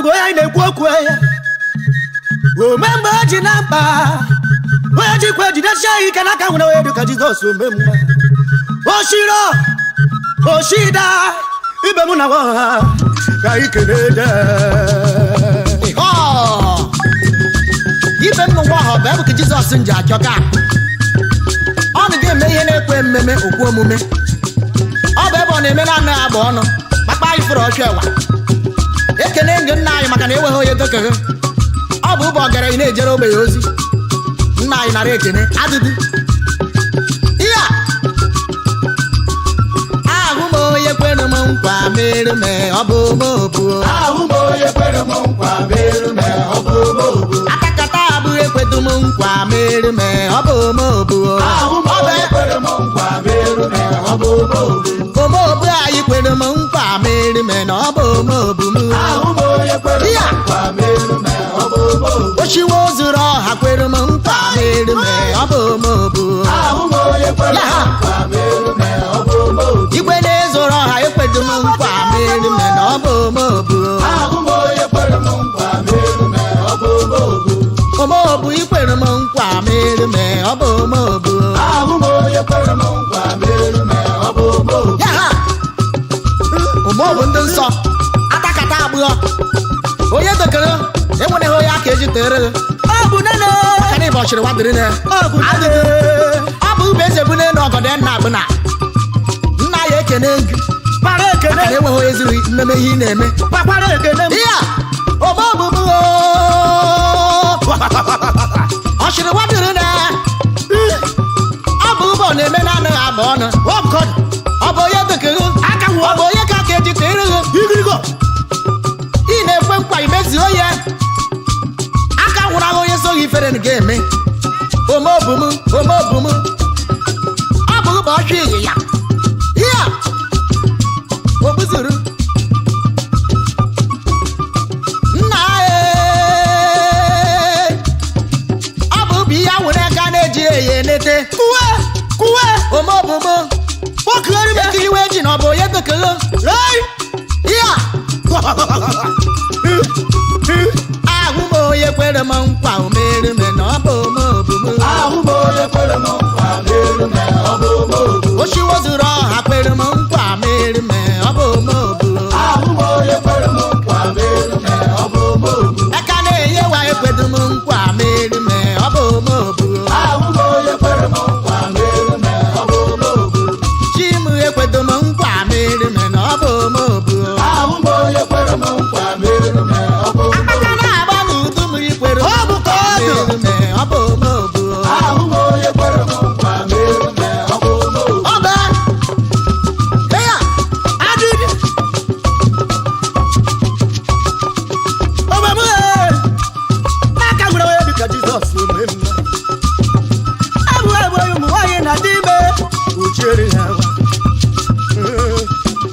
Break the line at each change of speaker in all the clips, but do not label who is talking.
ozugbo ya na-ekwu okwu ya omemgbe ji na mkpa onye jikwa jidesie ya ike n'aka nwere onye dịka Jizọs omemgbe oshida ibe mụ na ha ka ikele de
ibe m n'ụwa ọha bụ ebe ka Jizọs nji achọ ka ọ na ga-eme ihe na-ekwe mmemme okwu omume ọ bụ ebe ọ na-eme na anaghị agba ọnụ kpakpa anyị fụrụ ọchụ ewa ekene ndị nna anyị maka na enweghị onye dokere ọ bụ ụbọ ọgaranya na-ejere ogbenye ozi nna anyị nara ekene adịdị ihe ahụ m onye kwere m nkwa mere me ọ bụ mobu akakata abụghị ekwedu m nkwa mere me ọ bụ mobu omobu anyị kwere m nkwa mere me na ọ bụ mobu m ochiwe ozuru ọha kwere m nkwa mere me ọ bụ mobu igwe na-ezoro ọha ekwedu m nkwa mere me na ọ bụ mobu omobu ikwere m nkwa mere me ọ bụ mobu omobu ndị nsọ atakata agbụghọ onye dokere enwereghị onye aka eji tere
ọ bụ nene
maka na ịbọchiri wadịrị na
ọ bụ nene
ọ bụ ube eze bụ nene ọgọdọ nna agbụna nna ya ekene gị
kpara ekene
maka na enweghị onye ziri mmemme ihe ị na-eme
kpakwara ekene m
ihe a omobu m ọ chịrị wadịrị na ọ bụ ụbọ na-eme na anaghị agba ọnụ ọ bụ onye dokere
aka
ọ bụ onye ka aka eji tere gị
igirigo
ị na-ekwe nkwa imezuo ya aka nwụrụ ahụ onye soghị ifere ga-eme omobu m ọ bụ ụbọchị ịyịya ihe a okpuzuru nna ọ bụ ubi ya nwere aka na-eji eyi enete
kuwe
omobu m ekiriwe ji na ọ bụ onye dokere ihe a ahụ m onye kwere m nkwa omere me na ọ bụ omobu m ochiwo zuru ọha kwere m nkwa mere me ọ bụ omobu aka na-enye wa ekwedu m nkwa mere me ọ bụ omobu chi m ekwedu m nkwa mere me na ọ bụ omobu akpaka na-agba n'udu m ikwere
Ọ bụ ka ọ dị.
mere me ọ bụ omobu ọba eya
adịdị omeme n'aka nwere onye dịka Jizọs omemgbe abụ onye ụmụ nwaanyị na dị ime uchiere ya nwa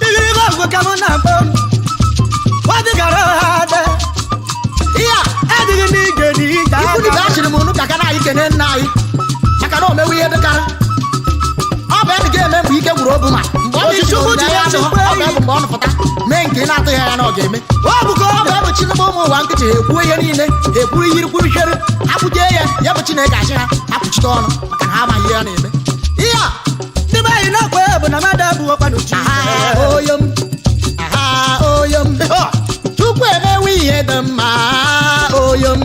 igirigo ọgụ ka mụ na-akpọ wadịgara ha ada
ihe a
adịghị n'ige n'ije
ikwu dịka a chịrị m unu ka ka na-anyị kene nna anyị maka na o mewe ihe dịkarị ọ bụ ebe ga-eme mgbe ike gwuru obu ma mgbe ọ dị
Chukwu ji ya
ọ bụ ebe mgbe ọ nụpụta mee nke ị na-atụghị anya na ọ ga-eme
ọ bụ ka
ọ bụ ebe chinebe ụmụ ụwa nkịtị ha ekwuo ihe niile ha ekwuru yirikwurichere akwụjie ya bụ Chineke achị ha apụchite ọnụ maka na ha amaghị ihe a na-eme ihe a
ndị be anyị na-akwa ya bụ na mmadụ abụghị ọkwanụ chi
oyom Chukwu emewe ihe dị mma oyom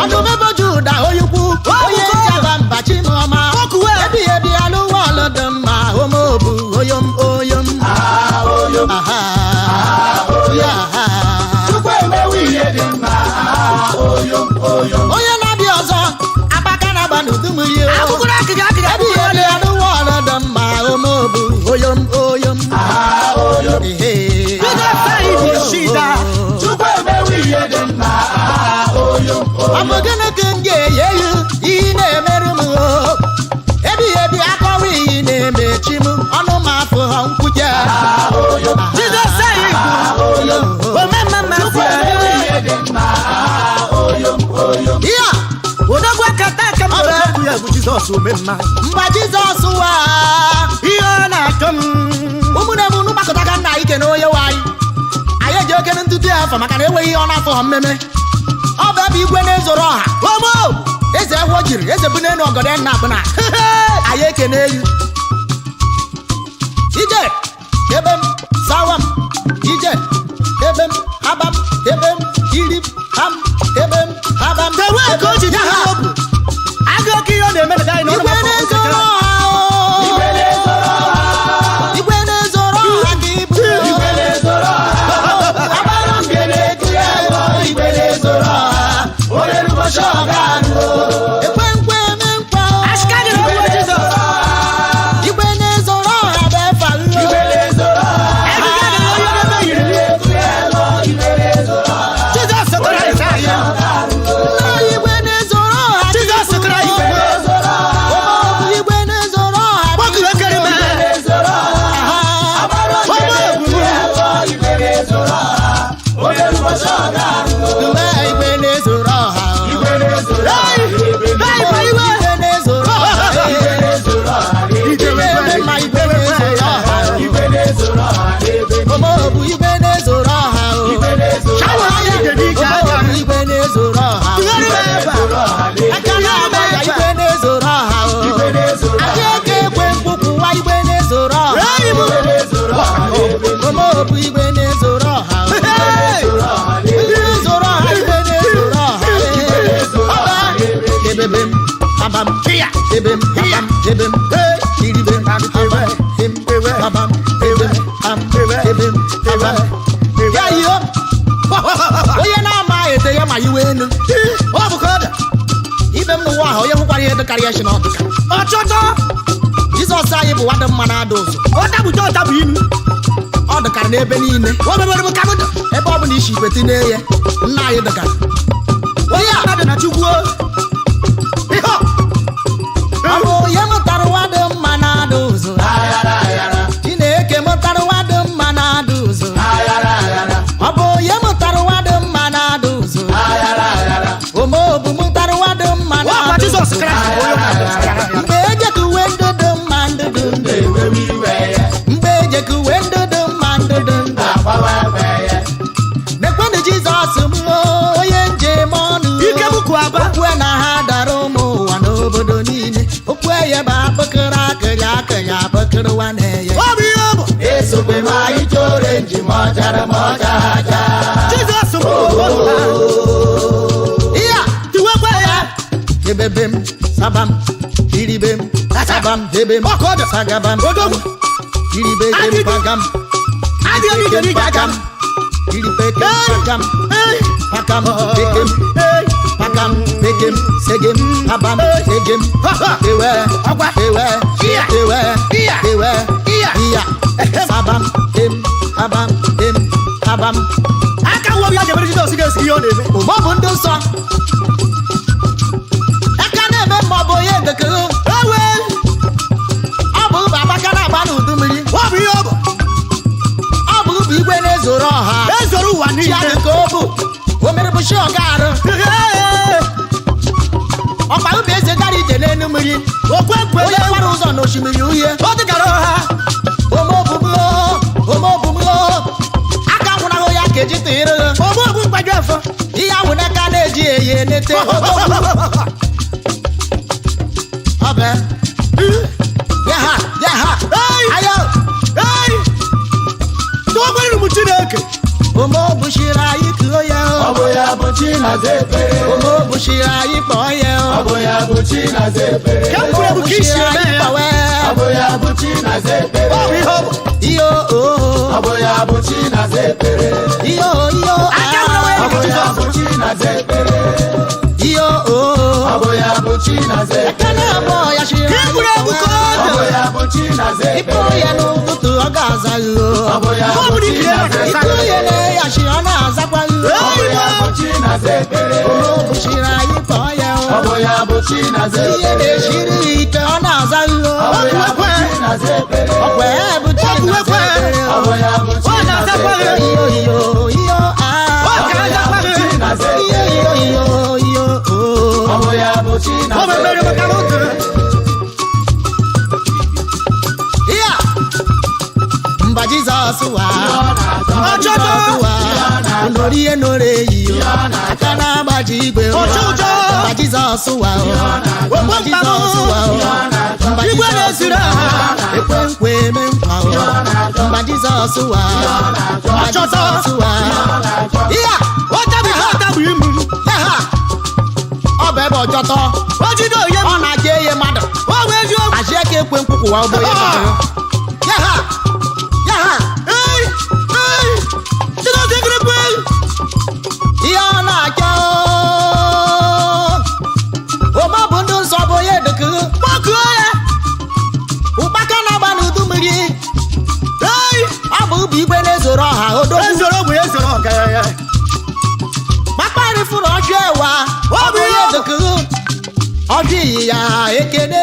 ọdụm ebe Juda onye ukwu onye njaba mba Chimọma ebi ebi alụwa ọlụ dị mma omobu oyom onye na-abịa ọzọ akpaka na-agba n'udu mmiri
akwụkwọ akịga
ebi ebi alụwa ọlụ dị mma omobu oyom ọ bụ gịnị ka m ga-enye ya ihe na-emerụ m ebi ebi akọwa iyi na-eme chi m ọnụ ma afụ ha nkwuje ihe a
odogwu aka taa ka m Jizọs omemma
mgbe Jizọs wa
ihe ọ na-achọ m
ụmụnne m unu gbakọtaga nna ike na onye nwe anyị eji okene ntụtụ ya afọ maka na enweghị ihe ọ na-afọ ha mmemme ọ bụ ebe igwe na-ezoro ọha
omo
eze egwo jiri eze bụ n'elu ọgọdọ nna akpụ na anyị ekene elu ije ebe m sawa m ije ebe m aba m ebe m iri ham ebe m aba m
tewe ka o ji dị ha obu agụ oke ihe ọ na-eme na anyị
igwe na-ezoro ọha igwe na-ezoro ọha ka ibu agbara m ga-na-eji ego igwe na-ezoro ọha onye rụbọchị ọga ekwe nkwe eme nkwa
ashikadị na ọgwụ Jizọs
igwe na-ezoro ọha bụ efa nlo
Jizọs kwara anyị taa ya
igwe na-ezoro ọha
Jizọs kwara anyị
igwe na-ezoro ọha
gbakụrụ ekere ma
igwe na-ezoro ọha igwe na-ezoro ọha omobu igwe na-ezoro ọha
shawa anyị ga-eji ike aka
omobu igwe na-ezoro ọha
tụgharị m ebe a
aka na-ama ya igwe na-ezoro ọha aka eke ekwe mkpụkwụ nwa igwe na-ezoro ọha
Hey, Igbo.
omobu igwe na-ezoro ọha igwe na-ezoro ọha igwe na-ezoro ọha ebebe m abam ebe m abam ebe m iribe m abam em abam ebe m am ebe m abam ya yo onye na-ama ete ya ma iwe enu
ọ bụ ka ọ dị
ibe m n'ụwa ahụ onye hụkwara ihe dịkarịa shi n'ọdụka
ọchọchọ
Jizọs anyị bụ nwadị mma na-ada ụzọ
ọ tabụcha ọtabụ inu
ọ dịkara n'ebe niile
o mebere m ka m dị
ebe ọ bụla isi ikweti na ya nna anyị dịkara
onye mmadụ na Chukwu ihe ọ
ọ bụ onye mụtara nwadị mma na-ada ụzọ Chineke mụtara nwadị mma na-ada ụzọ ọ bụ onye mụtara nwadị mma na-ada ụzọ omobu mụtara nwadị mma
ọkwa
na-ada
Jizọs
ụzọ
Kraịst bụ onye mmadụ
mgbe ejeka uwe ndụdụ mma ndụdụ ndụ mgbe ejeka uwe ndụdụ mma ndụdụ ndụ mekwanụ Jizọs m onye njem ọnụ
ike bụkụ aba
okwu na ha dara ụmụ ụwa n'obodo niile okwu ya bụ akpọkịrị akịrị akịrị akpọkịrị nwa na-eye
ọ bụ ihe ọ bụ
esokwe m anyị chọrọ njem ọjara m ọja aja
Jizọs bụ obodo
ihe a
tiwekwa ya
ebebe m saba m iribe m saba m debe m
ọkọ dị
sagaba m
odogwu
iribe gị mpaga m
adịghị m ike n'ike aka m
iribe gị mpaga m
Hey!
pakam pekem
Hey!
pakam pekem segem abam segem ewe
Ọgwa.
ewe
Iya.
ewe
Iya.
ewe
Iya.
iya sabam em abam em abam
aka nwa ya jebere Jizọs ga-esi ihe ọ na-eme
ụmụ bụ ndị nsọ aka na-eme mma ọ bụ onye ndekere
ewe
ọ bụ ụba amaka na-agba n'udu mmiri
ọ bụ ihe ọ bụ
ọ bụ ụba igwe na-ezoro ọha
ezoro ụwa
chi
niile
adị ka o bụ o mere bụchi ọga arụ
Hey!
ọkpa ụba eze gara ije n'elu mmiri
okwe
onye
kwele
gbara ụzọ n'osimiri uhie
ọ dịkara ọha
omobumlo aka nwụnahụ ya ka eji tịrị
ogbu ogbu mgbaju afọ
ihe ahụ n'aka na-eji eyi enete ọbẹ ya ha
Hey!
ayo
Hey! tụọkwere m Chineke
omobushiri anyị kuo ya
Ọ bụ ya bụ Chinaza ekpere.
omobushiri anyị kpọọ ya
Ọ bụ ya bụ Chinaza ekpere.
ka m kwere bụ ka isi eme ya
kpọwe
Ọ bụ ya bụ Chinaza ekpere.
ọ bụ ihe ọ bụ
iyo
Ọ bụ ya bụ Chinaza ekpere.
iyo iyo
Aka nwere
Ọ bụ ya bụ Chinaza ekpere.
iyo
Ọ bụ ya bụ Chinaza ekpere.
ekene abụọ ya shiri
ka
anyị
egwuru egwu ka
kpọwe
ọ
Ọ bụ
dị
ya bụ Chinaza
ịkpọ
ekpere.
ya n'ụtụtụ ọ ga-azaghị
Ọ bụ ya
Ọ
bụ
bụ n'ikiri ya
Chinaza
ka
ịkpọ
ekpere.
ya na-eyachi ọ na-azakwaghị
Ọ bụ ya bụ Chinaza ekpere.
omobushiri anyị kpọọ ya
Ọ bụ ya bụ Chinaza
ihe
ekpere.
na-eshiri ya ike ọ na-azaghị
Ọ bụ ya bụ Chinaza ekpere.
ọkwa ya bụ Chinaza ekpere
Ọ bụ ya bụ
ọ
Chinaza
na-azakwaghị
ekpere.
iyo iyo iyo
ọ ka azakwaghị
Chinaza
iyo
ekpere.
iyo iyo iyo
Ọ bụ ya bụ
ọ
Chinaza
mebere
ekpere.
maka m dị
Jizọs wa onori ihe nọrọ eyi aka na-agbaji igwe mba Jizọs wa mba Jizọs wa mba Jizọs wa ekwe nkwe eme nkwa mba Jizọs wa mba Jizọs wa ihe ọ bụ ebe ọjọtọ ọ na-aja ihe mmadụ aji aka ekwe nkwụkwụwa ụgbọ ihe ọ na-aja ụba bụ ndị nsọ bụ onye dịkụrụ ụkpaka na-agba n'udu mmiri ọ bụ ubi igwe na-ezoro ọha kpakparị fụrụ ọjọ ewa ọ bụ onye dịkụrụ ọjọ iyi ya ekene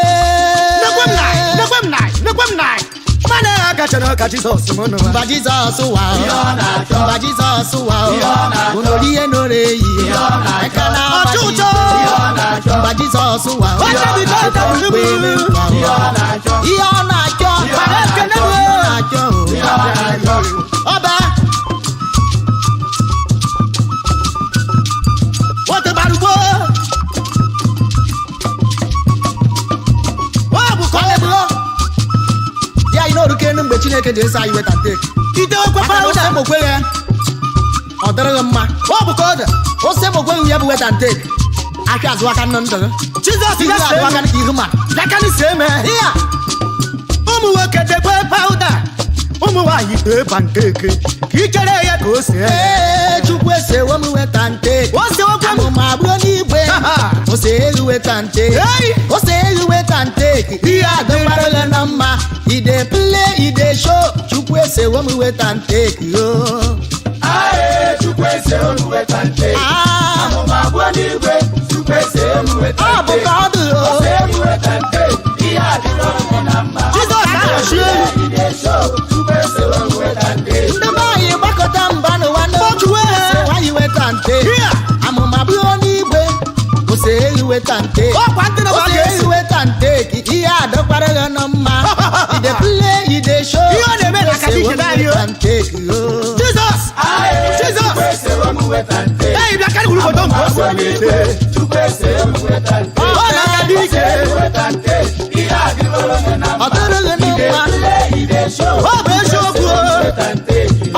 ka Jizọs
mba Jizọs wa mba Jizọs wa onori ihe nọrọ eyi aka na-agbaji mba Jizọs wa ihe ọ na-achọ ọba mgbe Chineke ji esa anyị weta teki okwe ya ọ dịrịghị mma ọ bụ ka ọ dị ose m okweghị ya bụ weta teki aka azụ aka nọ ndụ
Jizọs
azụ aka nke ihu ma
ihe ụmụ nwoke dekwe pawuda ụmụ nwaanyị dee pankeke ka ichere ya ka o see
Chukwu esewo m weta teki amụma bụrụ n'igwe ose elu weta teki ose elu weta teki ihe adịkwarịghị na mma ide play ide show Chukwu esewo m weta teki
Chukwu esewo m weta teki amụma bụrụ n'igwe Chukwu esewo m weta teki
ọ bụ ka ọ dị
ose elu weta teki ihe adịkwarịghị na mma ide show Chukwu esewo m weta teki
ndị be anyị gbakọta mba n'ụwa nwaanyị weta teki amụma bụrụ n'igwe ose elu weta teki ose elu weta teki ihe adịkwarịghị na mma ide play ide show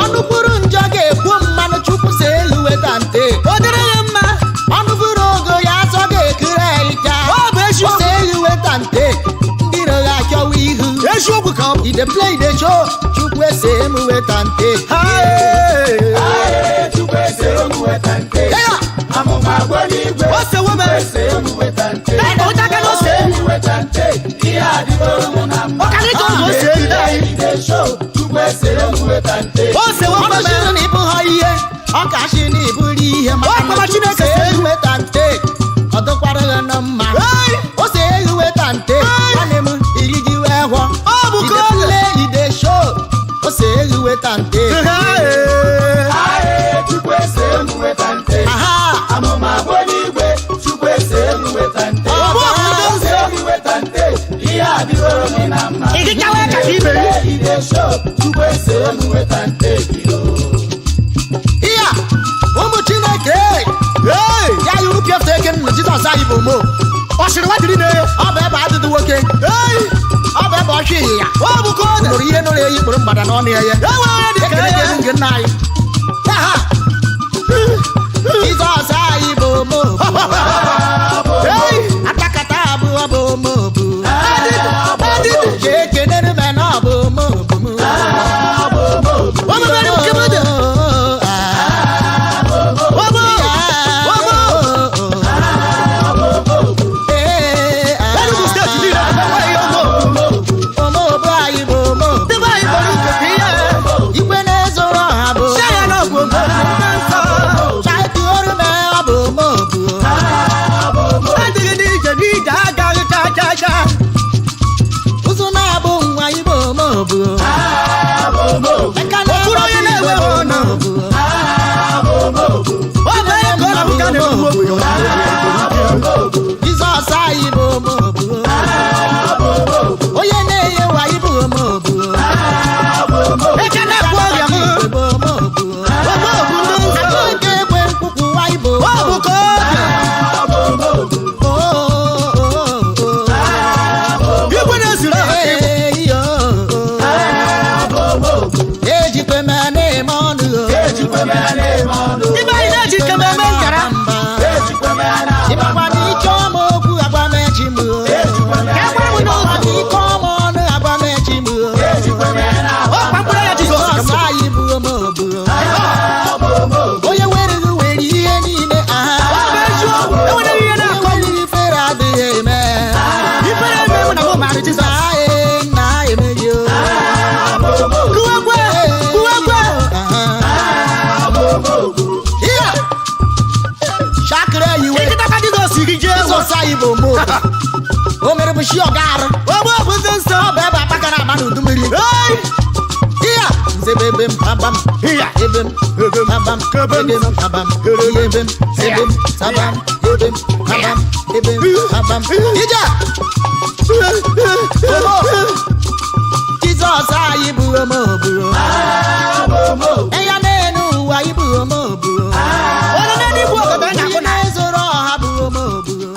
ọnụ bụrụ njọ ga-ekwu mmanụ Chukwu si elu weta teki ọnụ bụrụ ogo ya azọ ga-ekere ịja ose elu weta teki ndị iro ga-achọwa ihu ide play ide show Chukwu ese m weta teki
Chukwu esewo m weta teki amụma bụrụ n'igwe Chukwu esewo m weta teki weta teki ihe adịgoro na mma ide show Chukwu esewo m weta teki
ọnụchiri na ịbụ ha ihe ọkachi na ịbụrụ ihe maka Chineke elu weta teki ọ dịkwarịghị na mma ose elu weta teki nwanne m iri ji wee hụọ ide play ide show ose elu weta teki
Chukwu esewo m weta teki amụma bụrụ n'igwe Chukwu esewo m weta teki weta teki ihe adịgoro na mma ide show Chukwu esewo m weta teki
ihe ụmụ Chineke ya yuru piafta eke nna Jizọs anyị bụ mo ọ bụ ebe adịdị nwoke ọ bụ ebe ọchị ihe ya nụrụ ihe nụrụ eyi kpụrụ mgbada n'ọnụ ya ekele gị nke nna anyị Jizọs anyị bụ mo atakata abụọ bụ mo ka ekenere me na ọ bụ mo igwe na-ezoro ọha bụ ụzụ na-abụ isi ọgarụ
Ogbo bụ ndị nsọ.
ọ bụ ebe akpaka na-agba n'udu mmiri
Hey!
iya nzebe ebe m babam
Iya.
ebe m babam
Kebem.
ebe m babam ebe m sabam ebe m babam ebe m babam ije Jizọs anyị bụ omoburo eya n'elu ụwa anyị bụ omoburo
Onye na-edigbu obodo na-akpụ
onye
na.
na-ezoro ọha bụ omoburo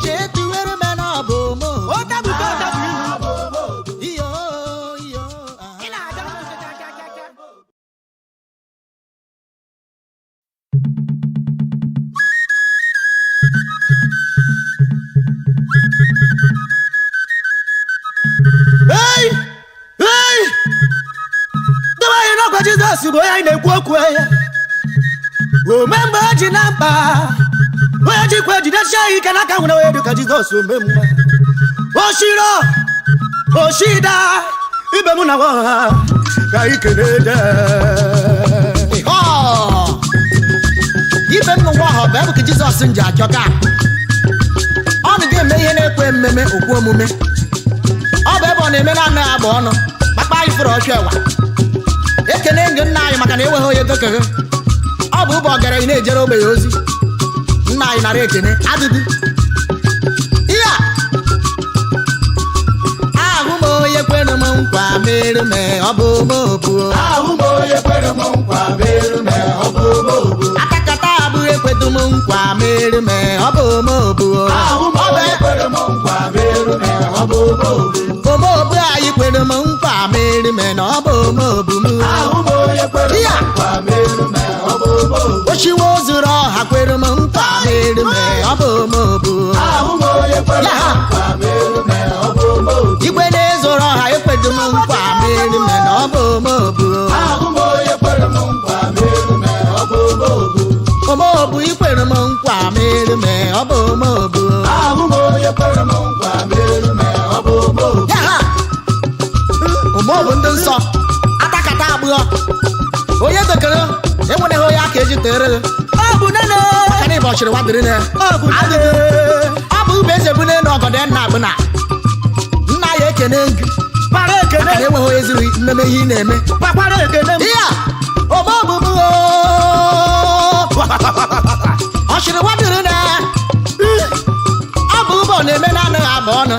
chetuwere me na ọ bụ omoburo
O tabụta o tabụ ihu.
iyo iyo
Ị na-aga n'ụzọ ga. Hey! Hey! Dọba anyị n'ọkwa Jizọs bụ onye anyị na-ekwu okwu ya. Ome mgbe o ji na mkpa. Onye jikwa jidesie ya ike n'aka nwere onye dịka Jizọs ome mgbe. Oshiro! Oshida! Ibe mụ na nwa ha ka anyị kelee de.
Ọ! ibe m n'ụwa ọha bụ ebe ka Jizọs nji achọ ka ọ na ga-eme ihe na-ekwe mmemme okwu omume ọ bụ ebe ọ na-eme na anaghị agba ọnụ kpakpa anyị fụrụ ọchụ ewa ekene ngị nna anyị maka na enweghị onye gokere ọ bụ ụbọ gara ị na-ejere ogbenye ozi nna anyị nara ekene adịdị ihe a ahụ m onye kwere m nkwa mere me ọ bụ omobuo akakata abụghị ekwedu m nkwa mere me ọ bụ omobuo omobu anyị kwere m nkwa mere me na ọ bụ omobu m ya ochiwo zuru ọha kwere m nkwa mere me ọ bụ omobu ya ha igwe na-ezoro ọha ekwedu m nkwa mere me na ọ bụ omobu omobu ikwere m nkwa mere me ọ bụ omobu ya ha omobu ndị nsọ atakata abụọ onye dokere enwereghị onye aka eji tere
Ọ bụ nene.
aka na ịbọchịrị nwadịrị na
Ọ bụ nene.
ọ bụ ube eze bụ n'elu ọgọdọ nna agbụna nna ya ekene gị
Kpara ekele.
maka na enweghị onye ziri mmemme ihe ị na-eme
Kpakwara ekele m.
ihe a omobu m ọchịrị nwadịrị na ọ bụ ụbọ na-eme na anaghị agba ọnụ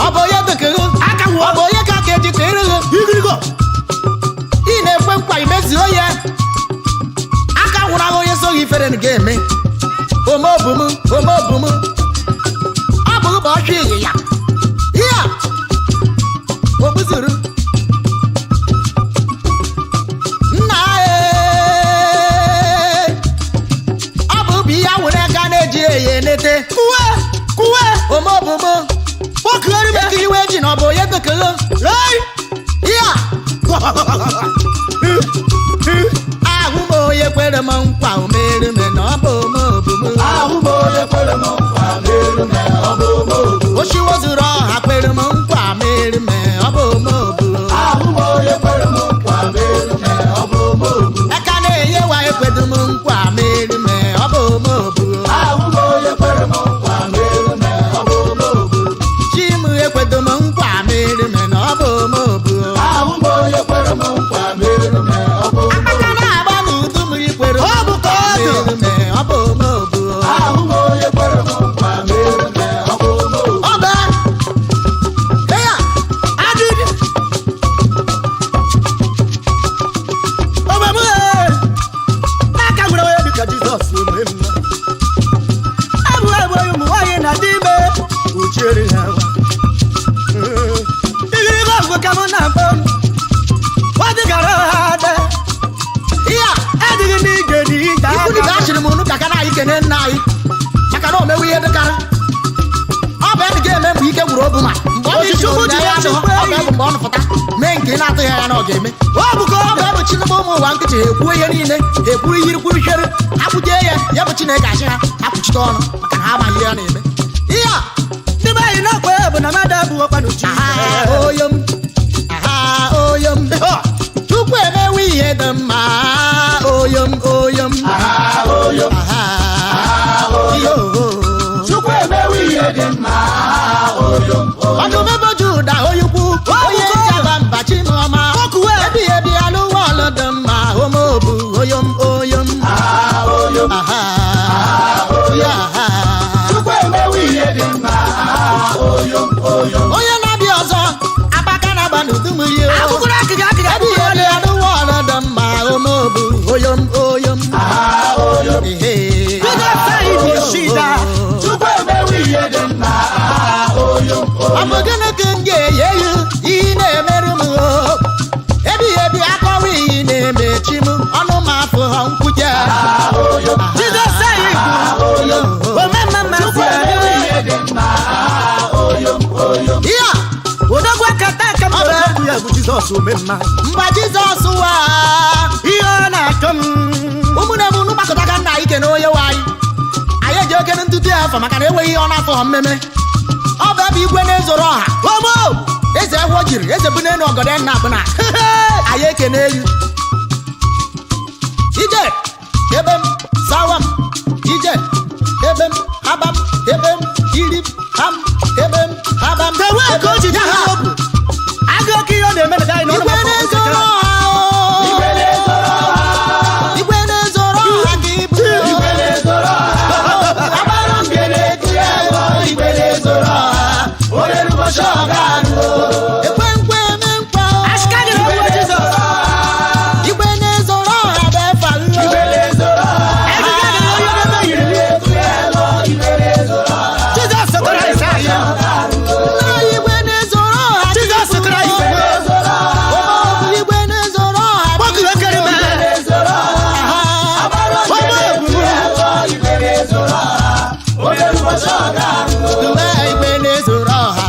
ọ bụ onye dokere
Aka nwụọ.
ọ bụ onye ka aka eji tere gị
Igirigo.
ị na-ekwe nkwa imezuo ya aka nwụrụ agha onye soghị ifere na ga-eme omobu m ọ bụ ụbọ ọchụ ịnyịnya ihe a ogbuzuru nna ọ bụ ubi ihe nwere aka na-eji eyi enete
Kuwe.
omobu m
Okere m.
eke iwe ji na ọ bụ onye dokere
Hey!
ihe a ahụ m onye kwere m nkwa o mere me na ọ bụ omobu m ochiwo zuru ọha kwere m nkwa mere me ọ bụ omobu aka na-enye wa ekwedu m nkwa mere me ọ bụ omobu chi m ekwedu m nkwa mere me na ọ bụ omobu aka na-agba n'udu mmiri kwere m
Ọ bụ ka ọ dị.
mere me ọ bụ omobu ọ bụ ya
Adịdị. Omume aka nwere onye dịka Jizọs ome mma. Abụ ụmụ nwaanyị na-adị ime uchiere ha nwa. Igirigo ọgwụ ka mụ na-akpọ m. Nwadịgara ha ada.
ihe a
Adịghị n'ige n'ije
ikwu dịka
aka.
achịrị m unu ka na anyị kene nna anyị maka na o mewe ihe dịkara ọ bụ ebe ga-eme mgbe ike gwuru obu ma mgbe ọ bụ ichi
Chukwu ji
ya
ya
adịghị
chukwu
ọ bụ ebe mgbe ọ nụpụta mee nke ị na-atụghị anya na ọ ga-eme
Ọ bụ ka
ọ
ọ
bụ ebe chinebe ụmụ ụwa nkịtị ha ekwuo ihe niile ha ekwuru ihe ikwuru chere hapụjee ya bụ Chineke achị ha hapụchite ọnụ maka na ha amaghị ihe ya na-eme ihe a
ndị be anyị na-akwa ya bụ na mmadụ abụghị ọkwa n'uchi.
aha oyom aha oyom Chukwu emewe ihe dị mma oyom aha iyo
Chukwu emewe ihe dị mma
ọdún mẹ́bọ̀ Júdà onye ukwu onye jaba mba Chimọma ebi ebi alụwa ọlọdụ mma omobu oyom oyom onye na-abịa ọzọ Abaka na-agba n'udu mmiri ebi ebi alụwa ọlọdụ mma omobu oyom oyom ọ bụ gịnị ka m ga-enye ya ihe na-emerụ m ebi ebi akọwa iyi na-emechi m ọnụ m afụ ha nkwuje ya
odogwu akata aka m bụ ya bụ Jizọs omemma
mgbe Jizọs wa
ihe ọ na-achọ m
ụmụnne m unu gbakọtaga nna ike na onye nwe anyị eji okene ntụtụ ya afọ maka na enweghị ihe ọ na-afọ ha mmemme ọ bụ ebe igwe na-ezoro ọha
omo
eze egwu o jiri eze bụ n'elu ọgọdọ nna abụna anyị ekene elu ije ebe m sawa m ije ebe m haba m ebe m iri ham ebe m haba m
tewe ka o ji dị ha obu agụ oke ihe ọ na-eme na anyị
igwe na-ezoro ọha igwe na-ezoro ọha ka ibu agbara m igwe na-ezoro ọha ekwe nkwe eme nkwa igwe na-ezoro ọha bụ efa igwe na-ezoro ọha igwe na-ezoro ọha igwe na-ezoro ọha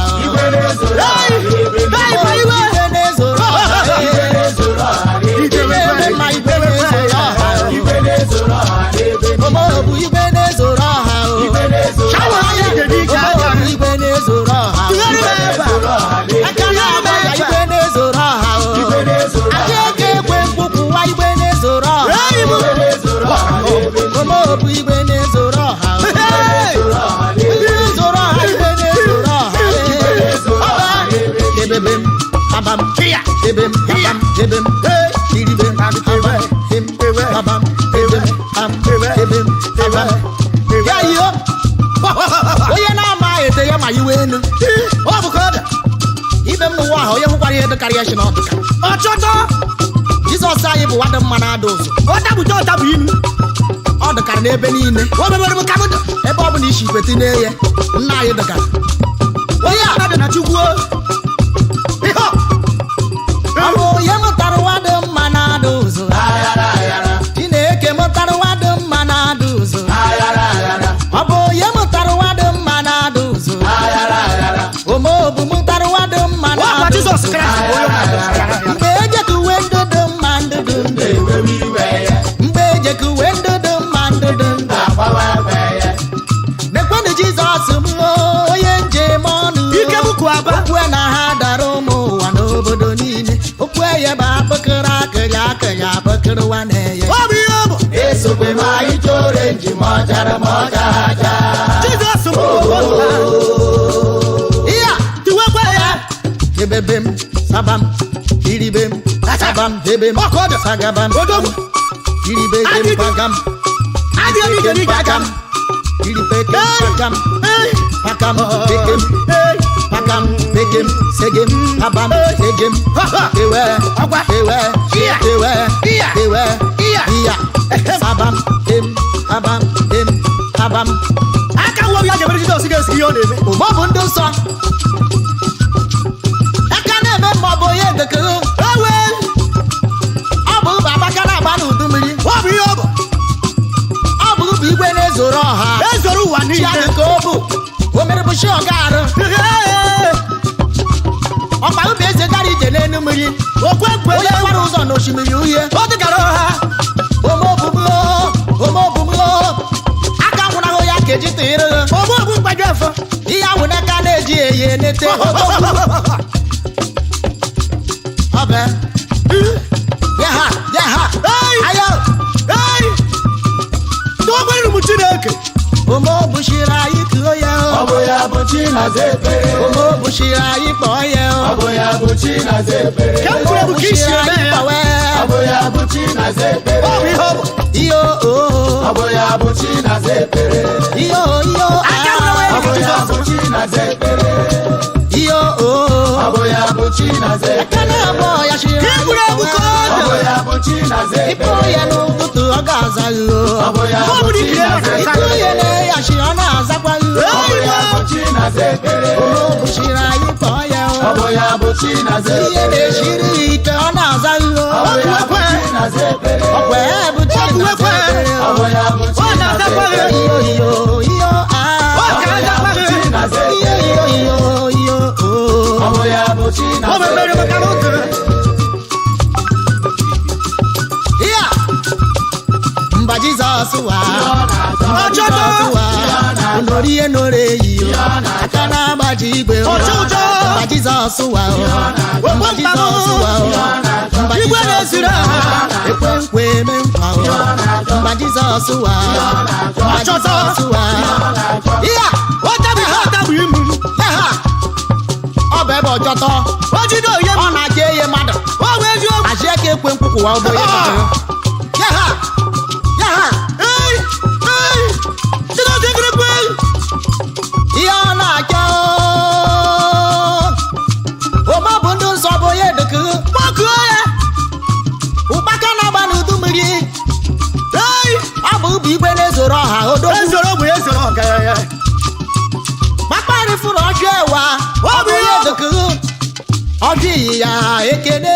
omobu igwe na-ezoro ọha omobu igwe na-ezoro ọha aka na-agba ya igwe na-ezoro ọha aja eke ekwe mkpụkwụwa igwe na-ezoro ọha omobu igwe na-ezoro ọha na-ezoro ọha igwe na-ezoro ọha ebebe m abam ebe m abam ebe m iribe m abam em abam ebe m am ebe m abam ya iyo onye na-ama ete ya ma iwe enu
ọ bụ ka ọ dị
ibe m n'ụwa ahụ onye hụkwara ihe dịkarịa shi n'ọdụka
ọchọchọ
Jizọs anyị bụ nwadị mma na-ada ụzọ
ọ dabụta ọtabụ inu
ọ dịkara n'ebe niile
o mebere m ka m dị
ebe ọ bụla isi ikweta n'eye nna anyị dịkara
onye a dị na Chukwu ihe
ọ bụ onye mụtara nwadị mma na-ada ụzọ Chineke mụtara nwadị mma na-ada ụzọ ọ bụ onye mụtara nwadị mma na-ada ụzọ omobu mụtara nwadị mma
ọkwa
na-ada
Jizọs
ụzọ
Kraịst bụ onye
mgbe ejekuwe ndụdụ mma ndụdụ ndụ mgbe ejekuwe ndụdụ mma ndụdụ ndụ nekwenụ Jizọs m onye njem ọnụ
ike bụkwu aba
okwu na ha dara ụmụ ụwa n'obodo niile okwu eye bụ akpịkịrị akịrị akịrị akpịkịrị nwa na-eye
ọ bụ ihe ọ bụ Jizọs bụ
ihe a
tiwekwa ya
ebebe m saba m iribe m saba m debe m
ọkụ ọ dị
sagaba m
odogwu
iribe ike m paga m
adịghị ike n'ike aka m
iribe ike m paga m paga m eke m paga m eke m sege m aba m sege m ewe
ọgwa
ewe
Iya.
ewe
Iya.
ewe
Iya.
iya saba m em aba m em aba m
aka nwa ya jebere Jizọs ga-esi ihe ọ na-eme
ụgbọ bụ ndị nsọ aka na-eme ma ọ bụ onye ndekere
ewe
ọ bụ ụba Abaka na-agba n'udu mmiri
ọ bụ ihe ọ bụ
ọ bụ ụba igwe na-ezoro ọha
ezoro ụwa
chi
niile
adị ka o bụ o mere bụ chi ọga arụ ọkpa ubi eze gara ije n'elu mmiri
okwe nkwe
onye gbara ụzọ n'osimiri uhie
ọ dịgara ọha
omobumlo aka nwụnahụ ya ka eji tụịrị
ogbu mgbaju afọ
ihe ahụ n'aka na-eji eyi enete ọbẹ ya ha ayo
tụọkwarịrị m Chineke
Omo bushira ikuo ya o.
Ọ bụ ya bụ Chinaza ekpere.
Omo bushira ikpo ya o.
Ọ bụ ya bụ Chinaza ekpere.
Kemgbe bụ ka isi eme ya.
Ọ bụ ya bụ Chinaza ekpere.
Ọ bụ ihe ọ bụ.
Iyo o.
Ọ bụ ya bụ Chinaza ekpere.
Iyo iyo.
Ọ bụ ya bụ Chinaza ekpere.
Iyo o.
Ọ bụ ya bụ Chinaza ekpere.
Ekene abo ya shira.
Kemgbe bụ ka ọ
Ọ
dị.
bụ ya bụ Chinaza
Ikpo
ekpere.
ya n'ụtụtụ ọ ga-aza yo.
Ọ bụ ya
Ọ
bụ
bụ dị ka
Chinaza
ya
Ikpo
ekpere.
ya na-eyashi ọ na-azakwa yo.
Ọ bụ ya bụ Chinaza ekpere.
Omo bushira ikpo ya
Ọ
o.
bụ ya bụ Chinaza
Ihe
ekpere.
na-eshiri ike ọ na-aza yo.
Ọ bụ ya bụ Chinaza ekpere.
Ọkwa bụ Chinaza ekpere.
Ọ bụ ya bụ
Ọ na-azakwa
Chinaza
gị.
ekpere.
Iyo iyo
Ọ ka azakwa gị.
Chinaza
iyo
ekpere.
iyo iyo
Ọ bụ ya bụ Chinaza
Ọ mepere maka n'oge.
iya mba Jizọs wa
Ọchọtọ.
onori ihe nọrọ eyi aka na-agbaji igwe
Ọchụchọ.
mba Jizọs wa mba Jizọs wa mba
Igwe na-esiri aha.
ekwe nkwa eme nkwa mba Jizọs wa mba Jizọs wa iya
Ọ tabi ha tabi imu.
yaha ọ bụ ebe ọjọtọ
O jide onye m.
ọ na-aja ihe mmadụ
Ọ bụ eziokwu.
aji aka ekwe nkwụkwụwa ụgbọ ya yaha yaha
Ei! Ei! Chinaza ekpere.
ihe ọ na-achọ ụma bụ ndị nsọ bụ onye dịka
Gbakuo ya.
ụkpaka na-agba n'udu mmiri
Ei!
ọ bụ ubi igwe na-ezoro ọha odogwu
Ezoro bụ ezoro ọgaranya.
makparị fụrụ ọjọ ewa ọ bụ onye dịka ọjọ ịyịya ekene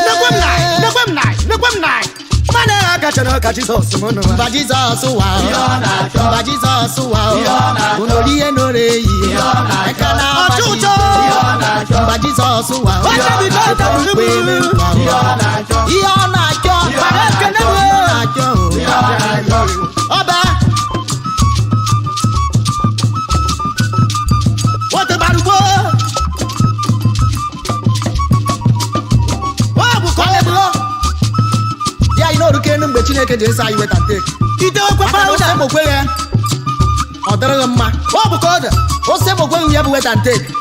Nekwe m nai. Nekwe m nai. Nekwe m nai. Mmadụ ya gachara ka Jizọs mụ nụ.
mba Jizọs wa
Ihe ọ na-achọ.
mba Jizọs wa
Ihe ọ na-achọ.
onori ihe nọrọ eyi
Ihe ọ na-achọ.
aka na-agbaji
Ọchụchọ.
Ihe ọ na-achọ.
mba Jizọs wa
Ọ tabi ka ọ tabi
ekwe eme
imu.
nkwa
Ihe ọ na-achọ.
ihe ọ na-achọ
Ihe ọ
na-achọ.
ihe ọ na-achọ
Ihe ọ na-achọ.
ọba
Ọ tụbara ugbo. Ọ bụ ka ọ bụ.
ya anyị n'oruke enu mgbe Chineke ji esa anyị weta nteki
Ite okwe
aka na ose
pawuda.
mokwe ya ọ dịrịghị mma
Ọ bụ ka ọ dị.
ose mokwe ya bụ weta nteki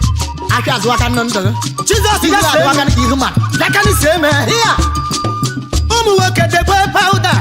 aka azụ aka nọ ndụ
Jizọs
ihu azụ aka
ga-ese
ka ihu mmadụ
dakani si eme.
iya
Ụmụ nwoke dekwe pawuda.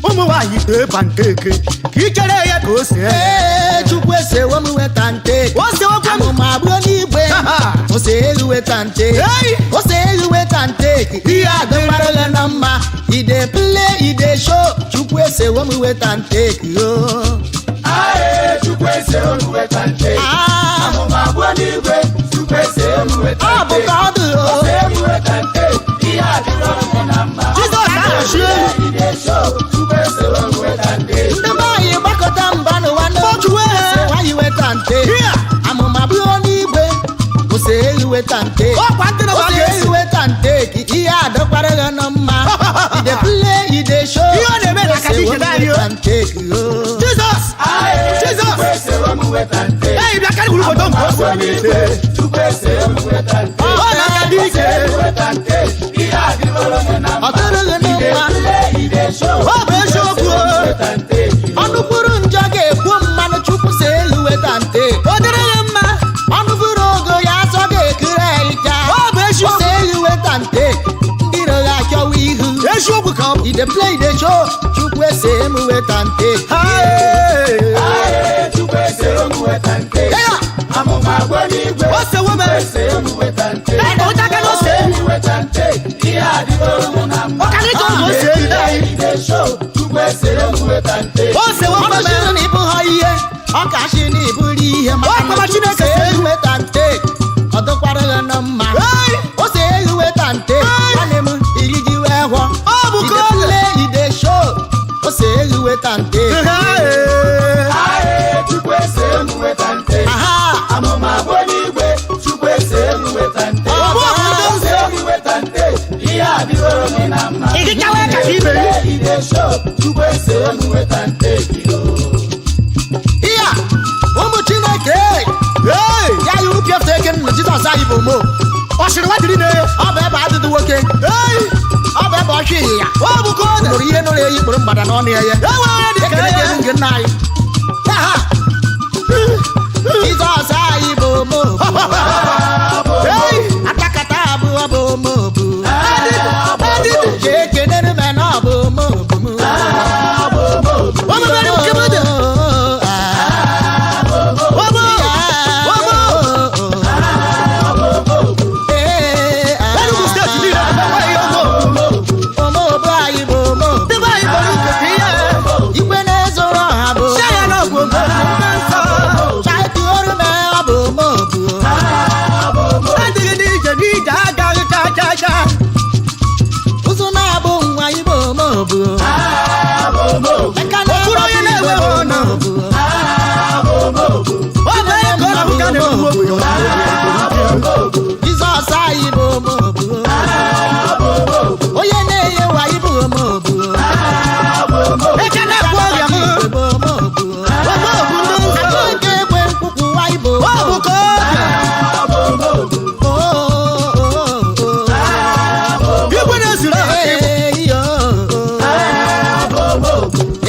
Ụmụ nwaanyị tee pankeke. Ka ị chere ya ka o see.
ee Chukwu esewo m weta nteki
O sewokwa m.
amụma abụọ n'igwe
Aha.
ose elu weta nteki
Ei!
ose elu weta nteki ihe adịmarịla na mma ide pile ide sho Chukwu esewo m weta nteki o
Aye, Chukwu ese olu weta nte.
Ah,
Amụma abụọ n'igwe. Chukwu ese olu weta
ọ bụ
nte.
ka ọ dị o
Ose elu weta nte. Ihe adịrọ m na mma.
Jizọs ahụchi elu.
Ide show. Chukwu ese olu weta nte.
ndị be anyị gbakọta mba n'ụwa ndị
Kpọkuo ha.
anyị weta nte
Here.
amụma bụrụ n'igwe ose elu weta nte
Ọkwa ndị na
ose
ga-esi.
elu weta nte ihe adọkwara ya na mma ide pile ide sho
Ihe ọ na-eme na kacha iche naanị o.
weta nte
Jizọs.
Aye,
Jizọs.
Chukwu ese olu weta nte.
Ei, bịa karị wuru foto nke o so n'ite.
Chukwu ese olu weta nte.
Ọ na-aka dị ike.
Weta nte. Ihe adịrọ m na
ọ
mma.
dịrịghị na mma
Ide show.
Ọ bụ eziokwu.
Weta nte.
ọnụ kwuru njọ ga-ekwu mmanụ Chukwu si elu weta nte
O dịrịghị mma.
ọnụ bụrụ ogo ya azọ ga-ekiri ịja
Ọ bụ eziokwu.
ose elu weta nte ndị iro ya achọwa ihu
Eziokwu ka ọ bụ.
ide play ide show Chukwu ese emu weta nte
Hai.
Aye, Chukwu ese olu weta nte.
ya
Amụma abụọ n'igwe.
O sewo m.
Ese olu weta nte.
Ei, na ụta aka na ose.
Elu weta nte. Ihe adịrọ m na mma.
Ọ ka dị ka ọ bụ ose eri anyị.
Ide show. Chukwu ese olu weta nte.
O sewo m.
ọnụchiri na ịbụ ha ihe ọ ka shi na ịbụrụ ihe maka
Ọ kpọrọ
na Chukwu
Chineke
si
si
elu weta nte ọ dịkwara ya na mma
Ei.
ose elu weta nte nwanne m iri ji wee hụọ
Ọ bụ ka
ide
ọ dị.
play ide show ose elu weta nte
Hai.
Aye, Chukwu ese olu weta nte.
aha
Amụma abụọ n'igwe. Chukwu ese olu weta nte.
Ọ bụ ọbụla
Ese olu weta nte. Ihe adịrọ m na mma.
Ị gịchawa ka chi ibe.
Ide show. Chukwu ese olu weta nte.
iya ụmụ Chineke
Ei.
ya yi upi efe eke nna Jizọs anyị bụ mo
Ọ sịrị nwa dịrị na-eyo.
ọ bụ ebe adịdị nwoke
Ei.
ọ bụ ebe ọchụ ịyịya
Ọ bụ ka ọ dị.
nụrụ ihe nụrụ eyi kpụrụ mgbada n'ọnụ ya ya
E nwere dị ka
ekele
ya.
gị nke nna anyị Jizọs anyị bụ omobu. Atakata abụọ bụ omobu. Ekenere m na ọ bụ omobu m.
Omebere nke mmadụ. Enugu steeti niile agbawa ihe omobu.
Omobu anyị bụ omobu.
Ndị be anyị kpọrọ nke ka ihe.
Igwe na-ezoro ọha bụ
Sị ya na ọ bụ omobu mma nsọ.
Chaịtị orume ọ bụ omobu.
Adịghị n'ije agaghị cha.
Ụzụ na-abụ nwa Igbo omobu.
Okpuru onye na-enweghị ọnụ. Ọ bụ onye ka ọ na-abụ ka a na-ekwu okwu ya.
Jizọs anyị bụ omobu. Onye na-enye wa Igbo omobu.
Eke na-ekwu ọrịa m.
Igbo omobu.
Omobu ndị nsọ.
Atụ nke ekwe nkwukwu wa Igbo
Ọ bụ ka ọ dị. Igwe na-ezuru aha ka Igbo.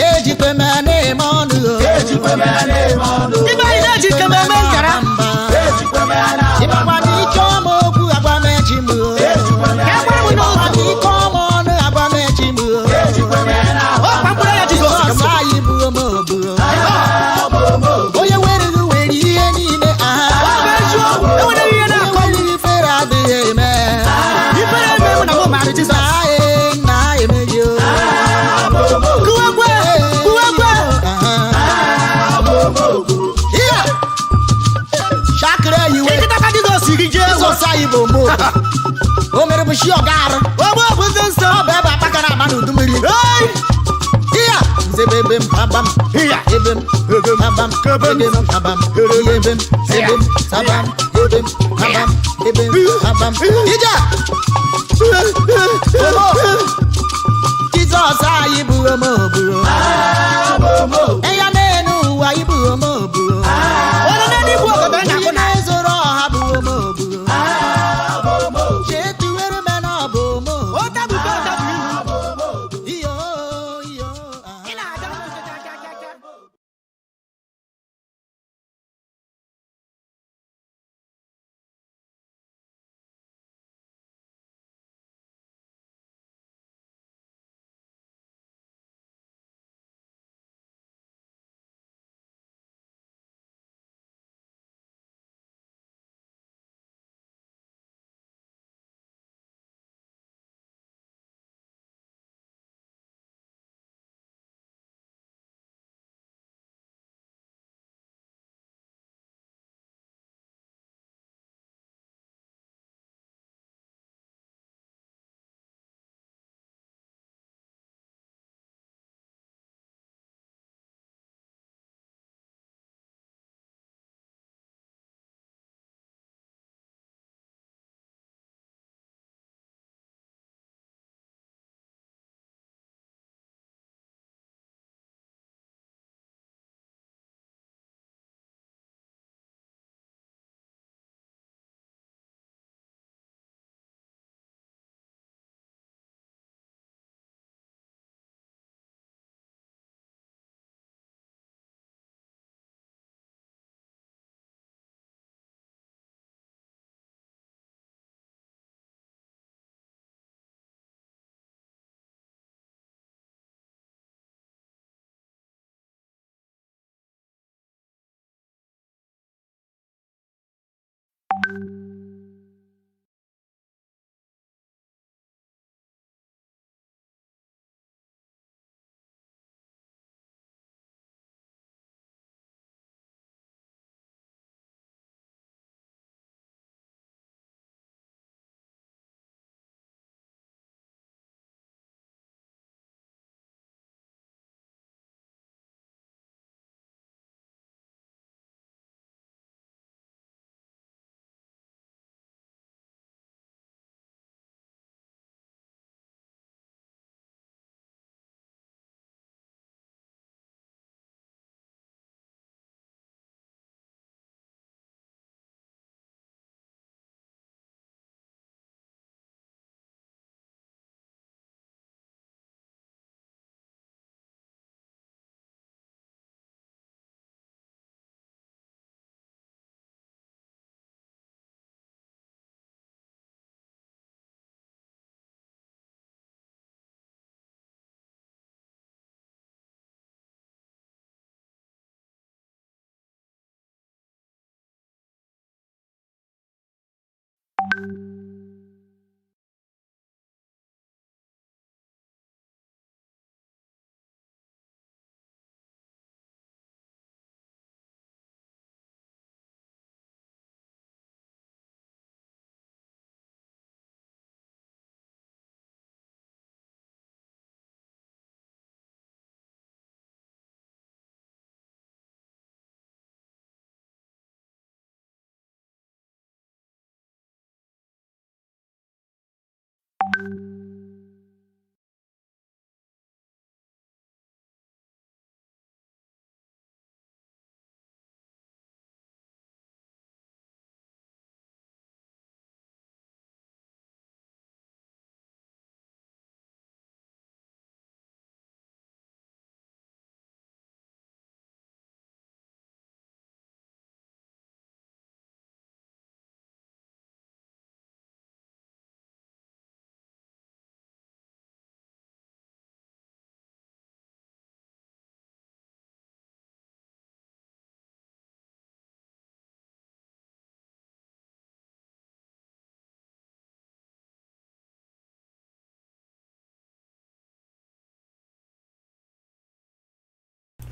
Ejikwe m na-eme ọnụ.
Ibe anyị na-eji keme eme nkara.
Ịmakwa na ike ọma okwu agwa m echi m.
Ka e gbara m n'ụzọ.
Ịmakwa na ike ọma ọnụ agwa m echi m.
Ọ kpakpụrụ ya Jizọs ka
Jizọs anyị bụ omobu. Onye were gị were ihe niile.
Ọ bụ eziokwu. Enwere ihe na-akọ.
Onye ifere adịghị eme.
Ifere eme mụ na mụ maara Jizọs.
Na emeghị o.
Kuwekwe.
Ihe. Shakịrị eyiwe.
Ịkịta ka Jizọs gị jee ewu.
Jizọs anyị bụ omobu. O mere bụ shi ọgarụ.
Omobu ndị nsọ.
Ọ bụ ebe akpaka na-agba n'udu mmiri.
Ei!
Iya. Nzebe ebe m abam.
Iya.
Ebe m abam. Ebe m abam. Ebe m abam. Ebe m abam. Ebe m abam. Ije. Jizọs anyị bụ omobu. Eya n'enu ụwa ịbụ omobu.
Onye na-adịgbu obodo a na-akpụ na
Na-ezoro ọha bụ omobu. Chetuwere m na ọ bụ omobu.
o tabugo ọtabu ihu.
Iyo, iyo.
Ị na-aga.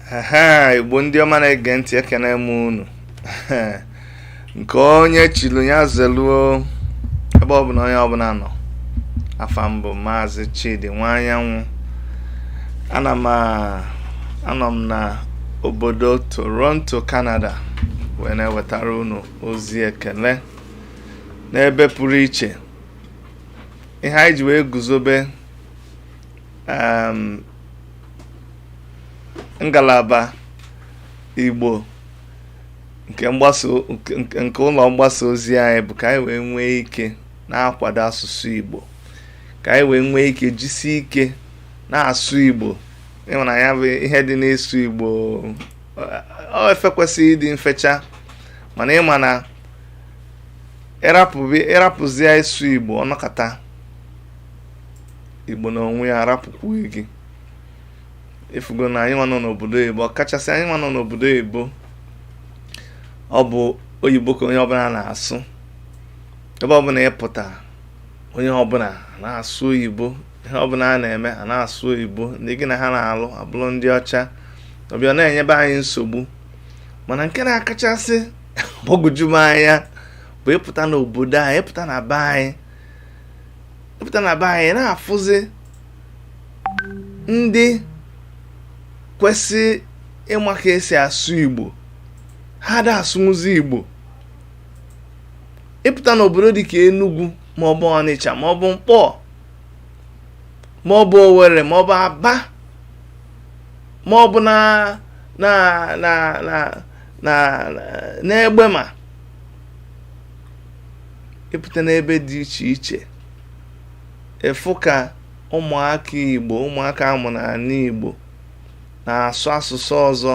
Igbo ndị ọma na-ege ntị, ekene m unu nke onye chilu ya zeluo ebe ọbụla onye ọbụla nọ. Afa mbụ Maazị Chidi Nwanyanwụ. Anọ m na obodo Toronto, Canada, wee na-ewetara unu ozi ekele n'ebe pụrụ iche. Ihe anyị ji wee guzobe ngalaba Igbo nke ụlọ mgbasa ozi anyị bụ ka anyị wee nwee ike na-akwado asụsụ Igbo, ka anyị wee nwee ike jisi ike na-asụ Igbo. Ịhụna ya bụ ihe dị n'ịsụ Igbo ọ efe kwesịrị ịdị mfecha, mana ịma na ịrapụzie ịsụ Igbo ọnọkata Igbo na onwe ya arapụkwu gị. Ifugo na anyị nọ n'obodo Igbo, ọkachasị anyị nọ n'obodo Igbo, ọ bụ oyibo ka onye ọbụla na-asụ. Ebe ọbụla ịpụta, onye ọbụla na-asụ oyibo. Ihe ọbụla a na-eme a na-asụ oyibo. Ndị gị na ha na-alụ abụrụ ndị ọcha, ọbịa na-enyebe anyị nsogbu. Mana nke na-akachasị gbagwoju m anya bụ ịpụta n'obodo anyị, ịpụta na be anyị na-afụzi ndị kwesị ịma ka esi asụ Igbo, ha da asụnwuzi Igbo. Ịpụta n'obodo dịka Enugu maọbụ Ọnịcha maọbụ Mkpọ maọbụ Owerri maọbụ Aba maọbụ n'Egbema, ịpụta n'ebe dị iche iche, efu ka ụmụaka Igbo, ụmụaka amụ n'ala Igbo na-asụ asụsụ ọzọ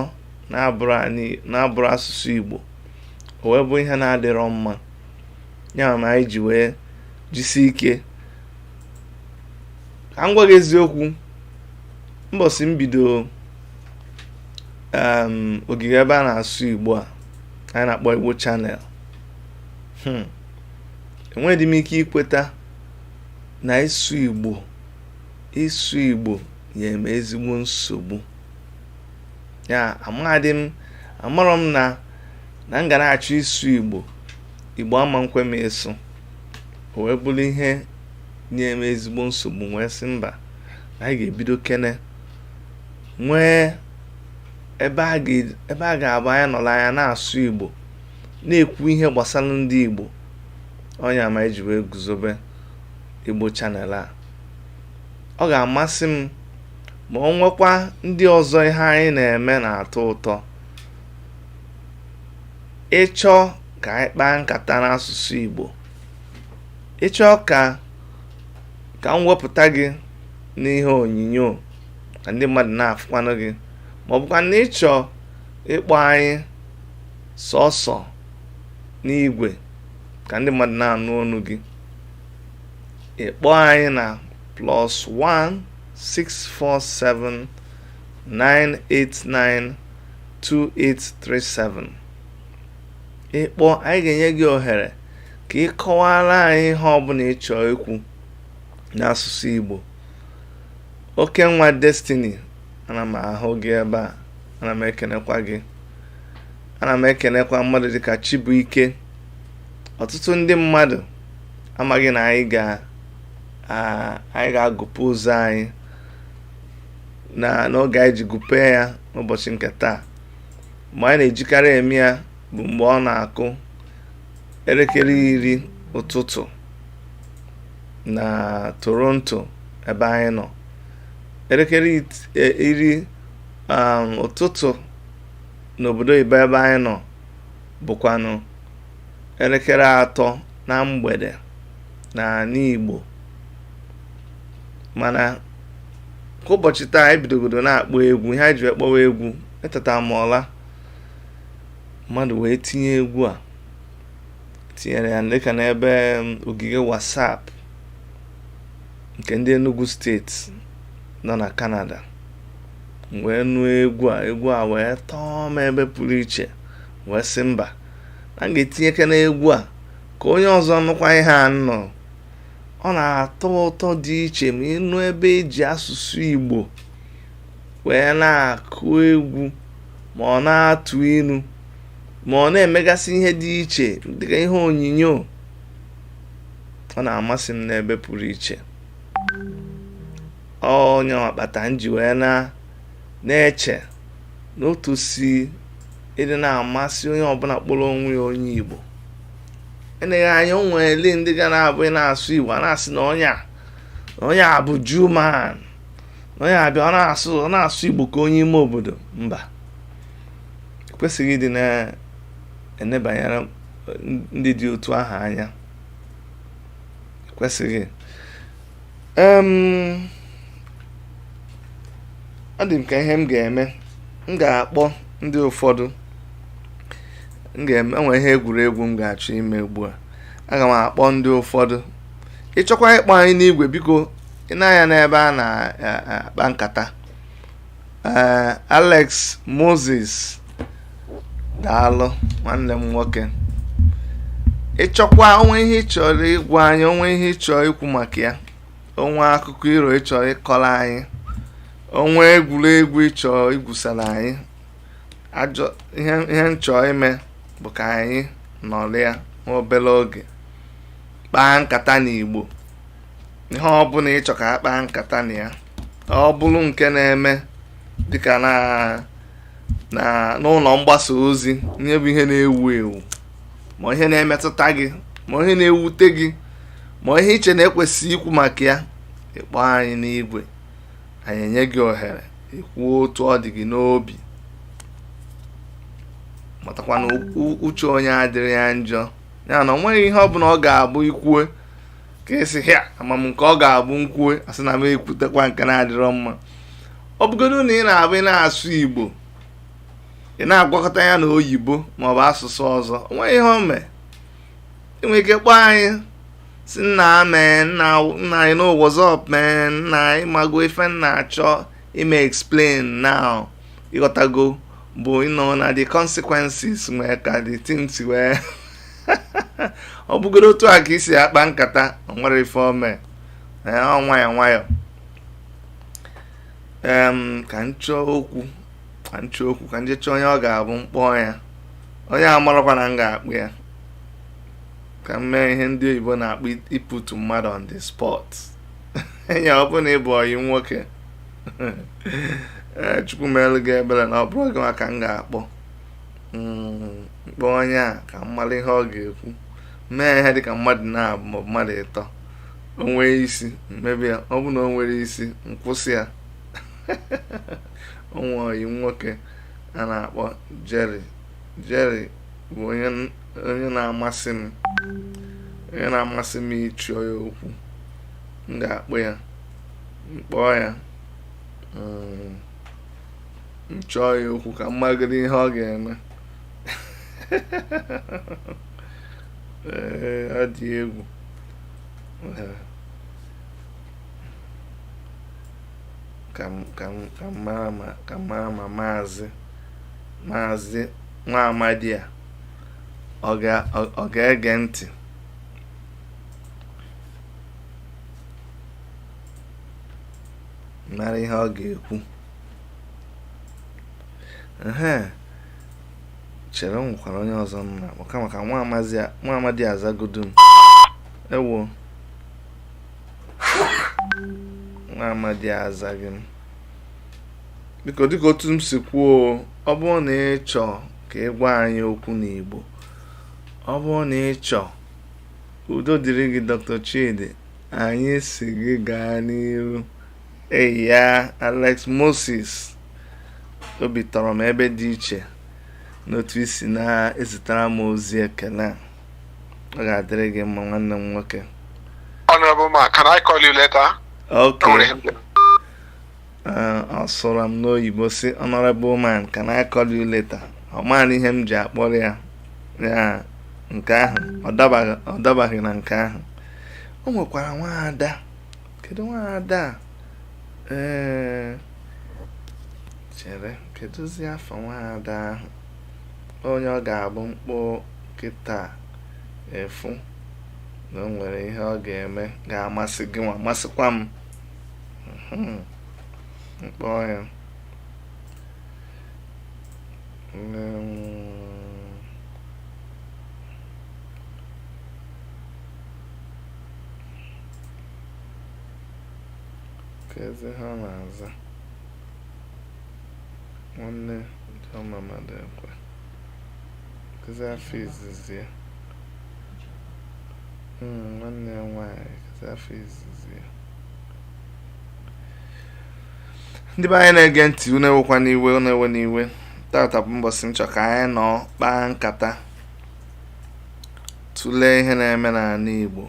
na-abụrụ asụsụ Igbo. O wee bụ ihe na-adịrọ mma. Ya ma anyị ji wee jisi ike. Ka m gwa gị eziokwu, mbọsị m bido ogige ebe a na-asụ Igbo a anyị na-akpọ Igbo Channel, enweghị m ike ikweta na ịsụ Igbo ya eme ezigbo nsogbu. Ya amarọ m na m ga na-achọ ịsụ Igbo ama nkwe m ịsụ. O wee bụrụ ihe na-eme ezigbo nsogbu, wee sị mba, anyị ga-ebido kene nwee ebe a ga-abụ anyị nọrọ anya na-asụ Igbo, na-ekwu ihe gbasara ndị Igbo. Onye ma iji wee guzobe Igbo Channel a. Ọ ga-amasị m ma ọ nwekwa ndị ọzọ ihe anyị na-eme na-atọ ụtọ. Ịchọ ka anyị kpaa nkata n'asụsụ Igbo, ịchọ ka m wepụta gị n'ihe onyinyo ka ndị mmadụ na-afụkwanụ gị, ma ọ bụkwa na ịchọ ịkpọ anyị sọsọ n'igwe ka ndị mmadụ na-anụ ọnụ gị, ịkpọ anyị na +1 647 989 2837. Ịkpọ, anyị ga-enye gị ohere ka ị kọwara anyị ihe ọbụla ị chọọ ikwu n'asụsụ Igbo. Oke nwa Destiny, ana m ahụ gị ebe a. Ana m ekenekwa gị. Ana m ekenekwa mmadụ dịka Chibuike. Ọtụtụ ndị mmadụ amaghị na anyị ga-agụpụ ụzọ anyị n'oge anyị ji gụpe ya n'ụbọchị nke taa. Mgbe anyị na-ejikarị eme ya bụ mgbe ọ na-akụ elekere 10 ụtụtụ na Toronto ebe anyị nọ. Elekere 10 ụtụtụ n'obodo Igbo ebe anyị nọ bụkwanụ elekere 3 na mgbede n'ala Igbo. Mana ka ụbọchị taa anyị bidogodo na-akpọ egwu. Ihe anyị ji ekpọwa egwu, eteta m ọla mmadụ wee tinye egwu a, tinyere ya dịka n'ebe ogige WhatsApp nke ndị Enugu steeti nọ na Canada. Wee nụ egwu a wee tọọ m ebe pụrụ iche, wee sị mba, na m ga-etinyeke n'egwu a ka onye ọzọ nụkwa ihe a nọ. Ọ na-atọ ụtọ dị iche ma ịnụ ebe eji asụsụ Igbo wee na-akụ egwu ma ọ na-atụ ilu ma ọ na-emegasị ihe dị iche dịka ihe onyinyo. Ọ na-amasị m n'ebe pụrụ iche. Onye ọkpata m ji wee na-eche n'otu si ịdị na-amasị onye ọbụla kpọrọ onwe ya onye Igbo. Eleghị anya o nwere ndị ga na-abụ na-asụ Igbo a na-asị na onye a bụ Juman, na onye abịa ọ na-asụ Igbo ka onye ime obodo. Mba, ekwesịghị ịdị na-enebanyere ndị dị otu ahụ anya. Ekwesịghị. Ọ dị m ka ihe m ga-eme, m ga-akpọ ndị ụfọdụ, enwe ihe egwuregwu m ga-achọ ime ugbu a. Aga m akpọ ndị ụfọdụ. Ịchọkwa ịkpọ anyị n'igwe, biko ị na-anya n'ebe a na-akpa nkata. Alex Moses, daalụ nwanne m nwoke. Ịchọkwa onwe ihe ị chọrọ ịgwa anyị, onwe ihe ị chọrọ ikwu maka ya, onwe akụkọ iro ị chọrọ ịkọrọ anyị, onwe egwuregwu ị chọrọ igwusara anyị, ihe m chọrọ ime bụ ka anyị nọrịa obere oge kpaa nkata n'Igbo. Ihe ọbụla ị chọrọ ka a kpaa nkata na ya, ọ bụrụ nke na-eme dịka n'ụlọ mgbasa ozi, ihe bụ ihe na-ewu ewu, ma ihe na-emetụta gị, ma ihe na-ewute gị, ma ihe iche na-ekwesị ikwu maka ya, ịkpọ anyị n'igwe, anyị enye gị ohere ikwuo otu ọ dị gị n'obi. Matakwa na uche onye adịrị ya njọ, ya na o nweghị ihe ọbụla ọ ga-abụ ikwue ka esi hịa ama m nke ọ ga-abụ nkwue asị na m ekwutekwa nke na-adịrọ mma. Ọ bụgodu na ị na-abụ ị na-asụ Igbo, ị na-agwakọta ya na oyibo maọbụ asụsụ ọzọ, o nweghị ihe o mee. Ị nwere ike kpọọ anyị si nna anyị no what's up man, nna anyị mago ife nna achọ ime explain now, ịghọtago, bụ ịnọ na the consequences nwee ka the things wee ọ bụgodo otu a ka isi akpa nkata, o nwere ife o mee. Ọ nwayọ ka nchọ okwu ka nje chọọ onye ọ ga-abụ mkpọọ ya, onye amarakwa na m ga-akpụ ya, ka m mee ihe ndị oyibo na-akpụ ịpụtụ mmadụ on the spot. Enyi ọ bụ na ịbụ ọyị nwoke, Chukwu meelu gị ebere na ọ bụrụ gị maka m ga-akpọ mkpọ onye a ka m mara ihe ọ ga-ekwu, mee ihe dịka mmadụ na-abụ maọbụ mmadụ ịtọ, o nwee isi mmebi ya, ọ bụ na o nwere isi nkwụsị ya. Onwe ọyị nwoke a na-akpọ Jerry bụ onye na-amasị m ịchọ ya okwu. M ga-akpọ ya, mkpọọ ya, m chọọ ya okwu ka m magide ihe ọ ga-eme. Ọ dị egwu. Ka m mara ma maazị nwa amadi a ọ ga-ege ntị. Mara ihe ọ ga-ekwu. Chere m nwekwara onye ọzọ m na-akpọ maka nwa amadi azagodo m. Ewo, nwa amadi azaghị m. Biko dịka otu m si kwuo, ọ bụrụ na ị chọọ ka ị gwa anyị okwu n'Igbo, ọ bụrụ na ị chọọ, udo dịrị gị Dr. Chidi, anyị si gị gaa n'iru. Ya Alex Moses, obi tọrọ m ebe dị iche n'otu isi na-ezitara m ozi ekele. Ọ ga-adịrị gị mma nwanne m nwoke.
Honorable man, can I call you later?
Okay. Ọ sụrụ m n'oyibo si honorable man, can I call you later? Ọ maara ihe m ji akpọrọ ya. Ya nke ahụ ọ dabaghị na nke ahụ. O nwekwara nwaada. Kedu nwaada? Chere, kedụzi afọ nwaada ahụ? Onye ọ ga-abụ mkpọ kịta efu na o nwere ihe ọ ga-eme ga-amasị gị nwa masịkwa m. Mkpọ ya kezi ha na-aza nwanne Chioma Madekwe kezi afọ izizi ya nwanne ya nwanyị kezi afọ izizi ya. Ndị be anyị na-ege ntị, unu ewekwa n'iwe, unu ewe n'iwe. Tata bụ mbọsị nchọ ka anyị nọ kpaa nkata tụlee ihe na-eme n'ala Igbo.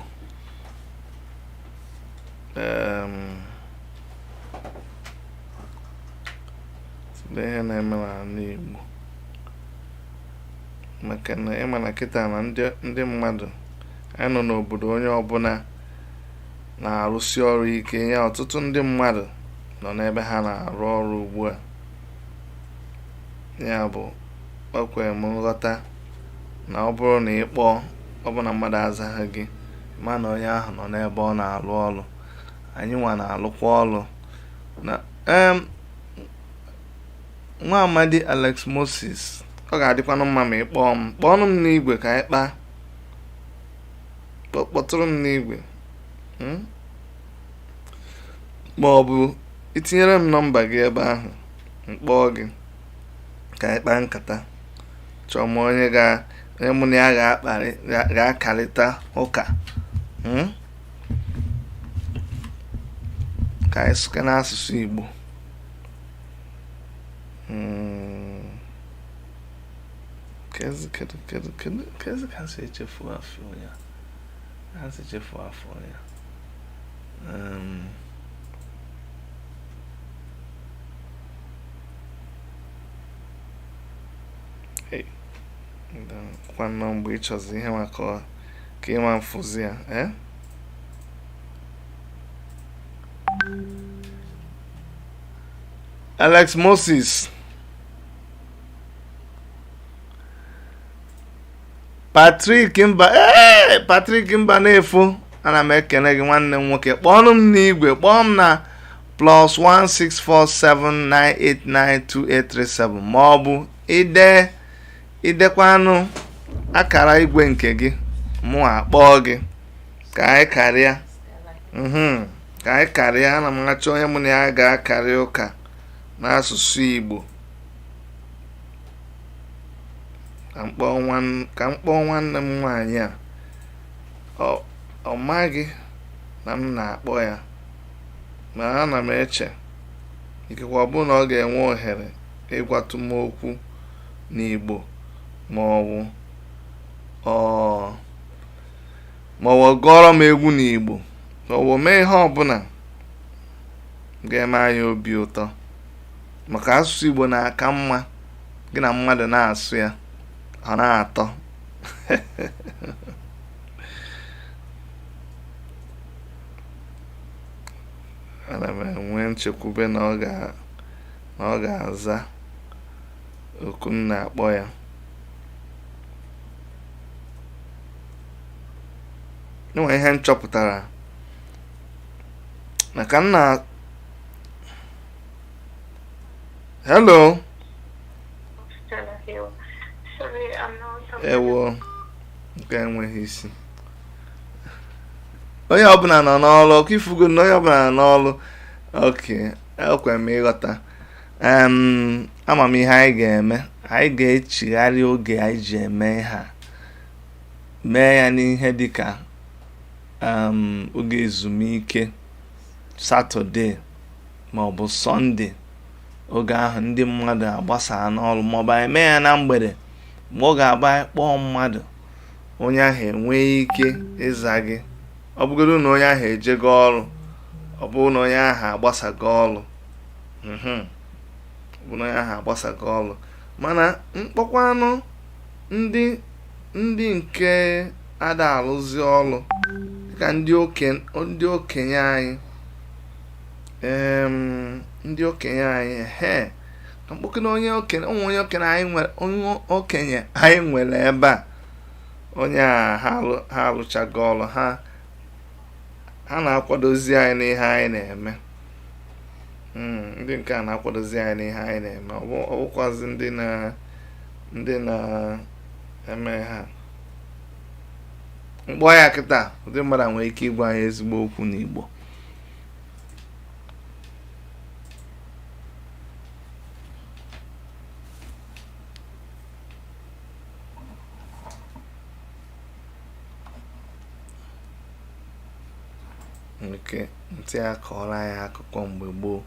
Tụlee ihe na-eme n'ala Igbo maka na ịma na kịta na ndị mmadụ anyị nọ n'obodo, onye ọbụla na-arụsi ọrụ ike. Ya ọtụtụ ndị mmadụ nọ n'ebe ha na-arụ ọrụ ugbu a. Ya bụ okwe m nghọta na ọ bụrụ na ị kpọọ, ọ bụ na mmadụ azaghị gị, ma na onye ahụ nọ n'ebe ọ na-arụ ọrụ. Anyị nwa na-alụkwa ọrụ na nwa amadi Alex Moses. Ọ ga-adịkwanụ mma ma ị kpọọ m, kpọọnụ m n'igwe ka anyị kpaa, kpọtụrụ m n'igwe, ma ọ bụ itinyere m nọmba gị ebe ahụ, mkpọọ gị ka anyị kpaa nkata. Chọọ m onye mụ na ya ga-akarịta ụka, ka anyị sụke n'asụsụ Igbo. Kezi ka si echefu afọ ya, ha si echefu afọ ya. Kwanụ mgbe ị chọzi ihe maka ka ịma mfụzi ya, Alex Moses, Patrick Mba na-efo, ana m ekene gị nwanne m nwoke. Kpọọnụ m n'igwe, kpọọ m na +16479892837 ma ọ bụ idekwanụ akara igwe nke gị, mụ akpọọ gị ka anyị karịa. Ana m achọ onye mụ na ya ga-akarị ụka n'asụsụ Igbo. Ka m kpọọ nwanne m nwaanyị a. Ọ maghị na m na-akpọ ya, ma ana m eche ikekwe ọ bụrụ na ọ ga-enwe ohere ịgwatụ m okwu n'Igbo, ma ọ gụọrọ m egwu n'Igbo, ma ọ bụ mee ihe ọbụla ga-eme anyị obi ụtọ, maka asụsụ Igbo na-aka mma gị na mmadụ na-asụ ya, ọ na-atọ. Ana m enwe nchekwube na ọ ga-aza oku m na-akpọ ya. Enwe ihe m chọpụtara na ka m na hello ewo nke enweghị isi. Onye ọbụla nọ n'ọrụ, ọkụ ifugo na onye ọbụla nọ n'ọrụ. Okay, ekwe m ịghọta. Ama m ihe anyị ga-eme. Anyị ga-echigharị oge anyị ji eme ha, mee ya n'ihe dịka oge ezumike Satọde ma ọ bụ Sọnde. Oge ahụ ndị mmadụ agbasa n'ọrụ, ma ọ bụ anyị mee ya na mgbede mgbe ọ ga-agba kpọọ mmadụ, onye ahụ enwee ike ịza gị. Ọ bụgodu na onye ahụ ejego ọrụ, ọ bụrụ na onye ahụ agbasago ọrụ, mana mkpọkwanụ ndị nke ada alụzi ọrụ dịka ndị okenye anyị, ndị okenye anyị ka mkpọkena onye okenye anyị nwere ebe a. Onye a ha alụchago ọrụ, ha na-akwadozi anyị n'ihe anyị na-eme. Ndị nke a na-akwadozi anyị n'ihe anyị na-eme. Ọ bụkwazi ndị ndị na-eme ha mkpọ ya kịta ụdị mmadụ nwere ike ịgwa anyị ezigbo okwu n'Igbo. nke ntị ya kọọrọ anyị akụkọ mgbe gboo.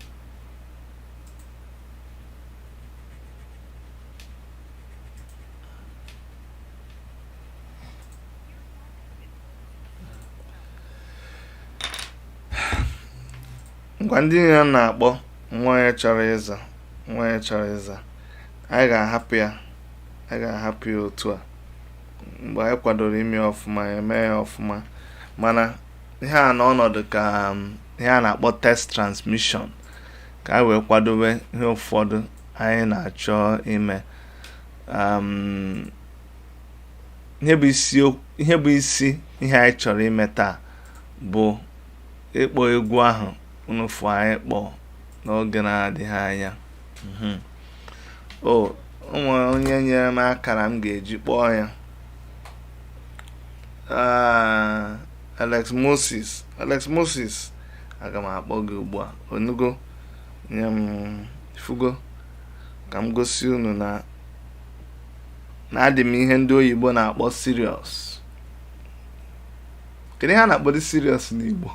ngwa ndị niile na-akpọ nwa ya chọrọ ịza anyị ga-ahapụ ya otu a mgbe anyị kwadoro ime ọfụma ya mee ya ọfụma, mana ihe a n'ọnọdụ ka ihe a na-akpọ test transmission ka anyị wee kwadobe ihe ụfọdụ anyị na-achọ ime. ihe bụ isi ihe anyị chọrọ ime taa bụ ịkpọ egwu ahụ unu fụ anyị kpọọ n'oge na-adịghị anya. Onwe onye nyere m akara m ga-eji kpọọ ya. Alex Moses aga m akpọ gị ugbu a. Onugo nye m ifugo ka m gosi unu na adị m ihe ndị oyibo na-akpọ serious. Kedu ihe a na-akpọ dị serious n'Igbo?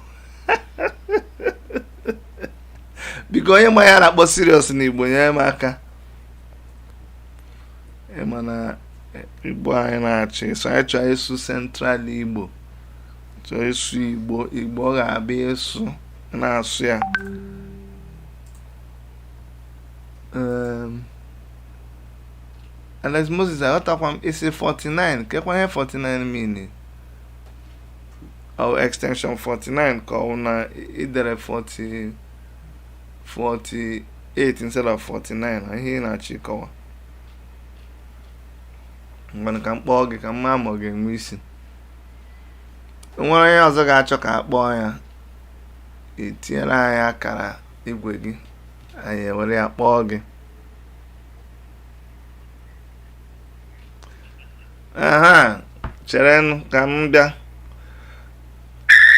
biko onye ma ya na-akpọ serious n'Igbo nyere m aka. Mana Igbo anyị na-achị so anyị chọọ ịsụ Central Igbo, chọọ ịsụ Igbo ga-abịa ịsụ na-asụ ya. Alex Moses aghọtakwa m isi 49 kekwa ihe 49 mean or extension 49 ka ọ na idere 48 instead of 49 ihe na-achị kọwa. Mgbe ka m kpọọ gị ka m maa ma ọ ga-enwe isi. Onwere onye ọzọ ga-achọ ka a kpọọ ya, etinyere anyị akara igwe gị, anyị ewere ya kpọọ gị. Cherenụ ka m bịa.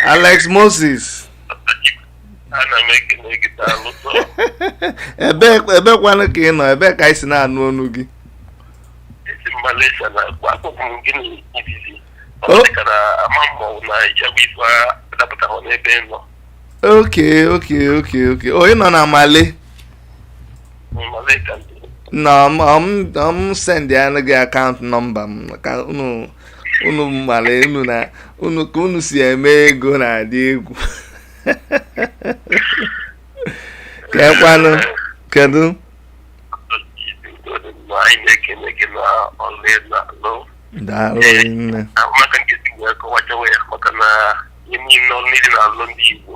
Alex Moses ebekwanụ ka ị nọ? Ebe ka anyị si na-anụ ọnụ gị? Okay. Ị nọ na Male? No, send ya gị account number m ka unu Male ka unu si eme ego na-adị egwu. Kekwanụ kedu? Daalụ nne.
Maka nkịtị wee kọwachawa ya maka na ihe niile ọ niile na-alụ ndị Igbo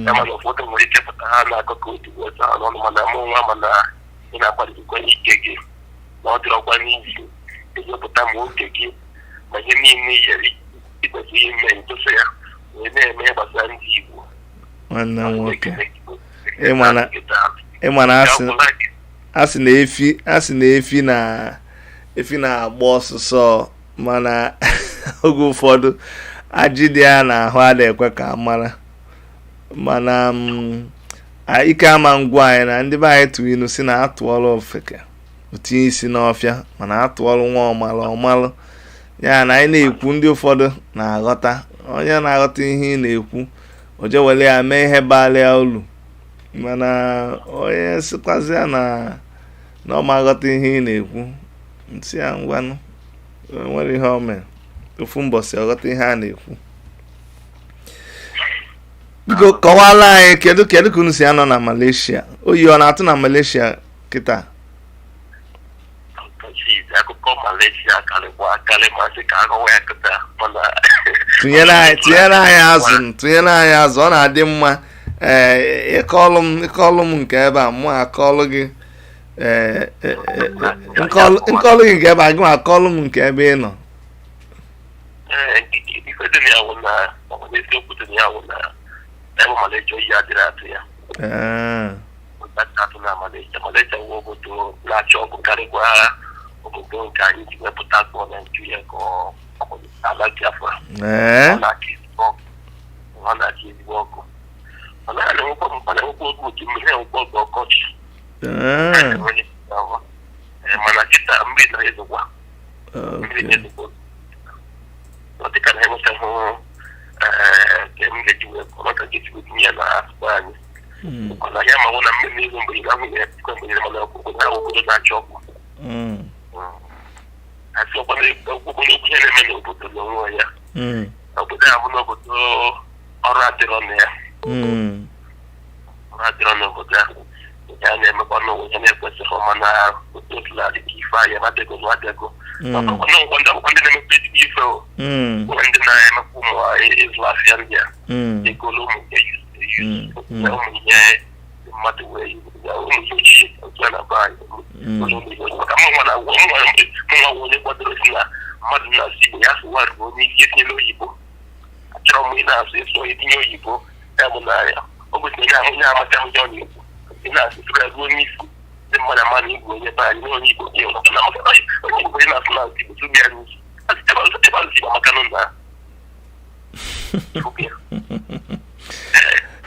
ya, mana ụfọdụ nwere ike pụta ha na-akụkọ otu weta ha n'ọnụ, mana mụ nwa mana ị na-akwadokwa ike gị na ọ dịrọkwa n'izu ejepụta ma oge gị ma ihe niile yere ikwesịrị ime ndosa ya wee na-eme gbasara ndị Igbo.
Nwanne m nwoke, ịmana asị na efi na-agba ọsụsọ, mana oge ụfọdụ ajị dị ya n'ahụ adịghị ekwe ka a mara. Mana ike ama ngwa anyị na ndị be anyị tụrụ inu si na atụọlụ ofeke otinye isi n'ọfịa, mana atụọlụ nwa ọmalụ ya na anyị na-ekwu ndị ụfọdụ na-aghọta. Onye na-aghọta ihe ị na-ekwu o je were ya mee ihe balịa ulu, mana onye sikwazi ya na ọ ma aghọta ihe ị na-ekwu ntị ya ngwanụ nwere ihe o mere ofu mbọsị ọghọta ihe a na-ekwu. Biko kọwala anyị kedu ka unu si anọ na Malaysia? Oyi ọ na-atụ na Malaysia kịta?
Akụkọ Malaysia karị masị ka agọwa ya kịta, mana
tụnyere anyị azụ ọ na-adị mma. Ịkọlụ m nke ebe a mụ akọlụ gị nkọlụ gị nke ebe a gị ma akọlụ m nke ebe ị nọ.
ebe Malaysia oyi adịrị atụ ya. Malaysia nwe obodo na-achọ ọgụ karịkwa obodo nke anyị ji wepụta akpọ Naijiria ka ala Biafra ọ na-achị ezigbo ọkụ ọ na-enwekwa oge otu mmiri enwekwa oge ọkọchị mana kịta mmiri na-ezokwa mmiri na-ezokwa ọ dịka na enwetaghị ka m ga-eji wee maka ga-eji wee tinye ya na akụkụ anyị mana ya ma na mmiri na-ezo mgbe ị ga-ahụ ya bikwa mgbe mana obodo na-achọ ọkụ asị okporo okwu ihe na-eme n'obodo n'onwe ya obodo ya bụ n'obodo ọrụ adịrọ na ya ọrụ adịrọ n'obodo ahụ ya na-emekwa n'onwe ya na-ekwesịghị mana otu otula dịka ife anya adịgo n'adịgo ọkụkọ n'ụgwọ ndị akwụkwọ ndị na-emepe ezigbo ife ndị na-emekwa ụmụ ịzụ afịa ndị a egolo ụmụ ihe ụmụ ihe mmadụ wee ụmụ ihe ochie otu a na-aba anyị maka mụnwa onye kwadoro si na mmadụ na-asụ Igbo ya sụwarị bụ onye ike tinye n'oyibo achọrọ m ị na-asụ ịsụ onye tinye oyibo ya bụ na o gosiri onye amacha ahụ ya ọ na-ekwu ị na-asụsụrụ ya ruo n'isi ndị mmadụ ama na Igbo onye be anyị na onye Igbo gị maka na onye Igbo onye na-asụ na Igbo tụbi ya n'isi ebe azụ Igbo maka nụ na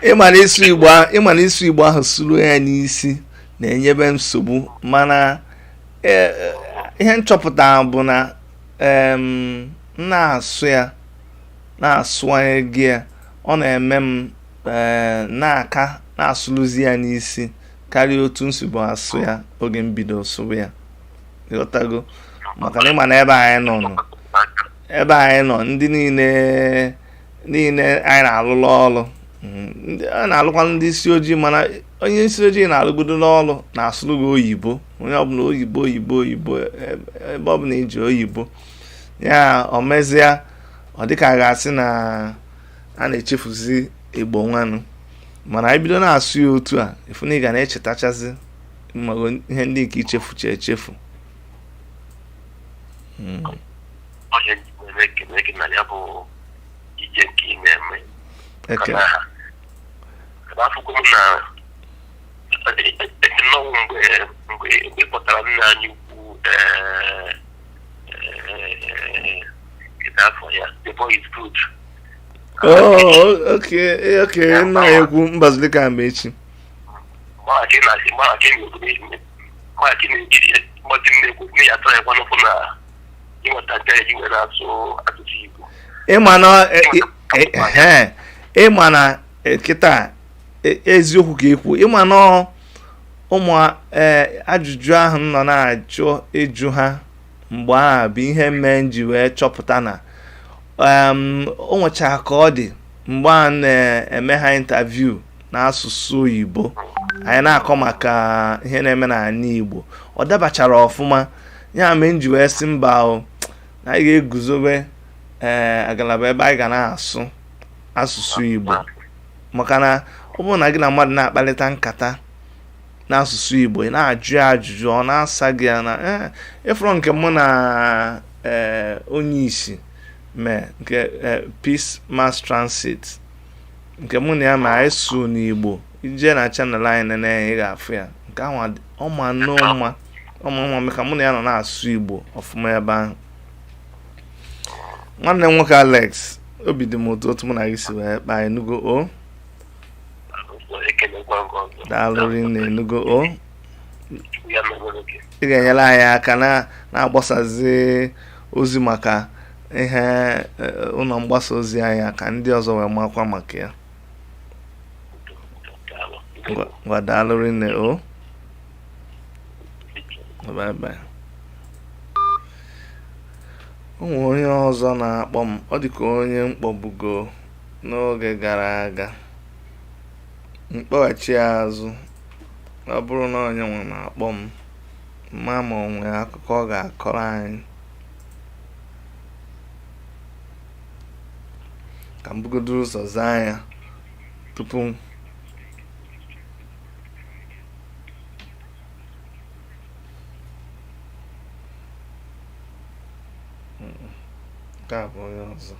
ịma na ịsụ Igbo ahụ sụrụ ya n'isi na-enyebe nsogbu mana ihe nchọpụta bụ na na-asụ ya na-asụwanye gị ya ọ na-eme m na-aka na-asụlụzi ya n'isi karịa otu nsogbu asụ ya oge mbido sụrụ ya ịghọtago maka na ịma na ebe anyị nọ ndị niile anyị na-alụlụ ọrụ a na-alụkwa ndị isi ojii mana onye isi ojii na-alụgodo n'ọrụ na-asụrụ gị oyibo onye ọbụla oyibo ebe ọbụla iji oyibo ya o mezie ọ dịka a ga-asị na a na-echefuzi Igbo nwanụ mana anyị bido na-asụ ya otu a efu na ị ga na-echetachazi mmago ihe ndị nke ichefucha echefu
onye na-ekene gị na ya bụ ije nke ị na-eme afụkwo m na ekenọnwụ mgbe kpọtara nna anyị ukwu afọ ya the boy is good.
Okay, nna ya ekwu Mbazulika Amechi
maachị na-ekwu na ya tara ekwanụ fụ na ịnweta nke eji were asụ asụsụ Igbo
ịma na kịta eziokwu ka ekwu ịma na ụmụ ajụjụ ahụ nọ na-ajụ ịjụ ha mgbe ahụ bụ ihe mee nji wee chọpụta na o nwechara ka ọ dị mgbe a na-eme ha intaviu n'asụsụ Igbo anyị na-akọ maka ihe na-eme n'ala Igbo ọ dabachara ọfụma ya mee nji wee sị mba na anyị ga-eguzobe agalaba ebe anyị ga na-asụ asụsụ Igbo maka na ọ bụrụ na gị na mmadụ na-akparịta nkata n'asụsụ Igbo ị na-ajụ ya ajụjụ ọ na-asa gị ya na ịfụrụ nke mụ na onye isi mee nke Peace Mass Transit nke mụ na ya ma anyị sụ n'Igbo ije na chanel anyị nene ị ga-afụ ya nke ahụ ọma n'ọma maka mụ na ya nọ na-asụ Igbo ọfụma ebe ahụ. Nwanne m nwoke Alex obi dị m ụtọ otu mụ na gị si wee kpaa enugo o daalụ rinne enugo o ị ga-enyere anyị aka na-agbasazi ozi maka ihe ụlọ mgbasa ozi anyị aka ndị ọzọ wee makwa maka ya ngwa daalụ rinne o bye bye. O nwere onye ọzọ na-akpọ m ọ dịka onye mkpọbugo n'oge gara aga mkpọghachi azụ ọ bụrụ na onye nwe na-akpọ m ma o nwere akụkọ ọ ga-akọrọ anyị ka m bugodo ụzọ zaa ya tupu nke a bụ onye ọzọ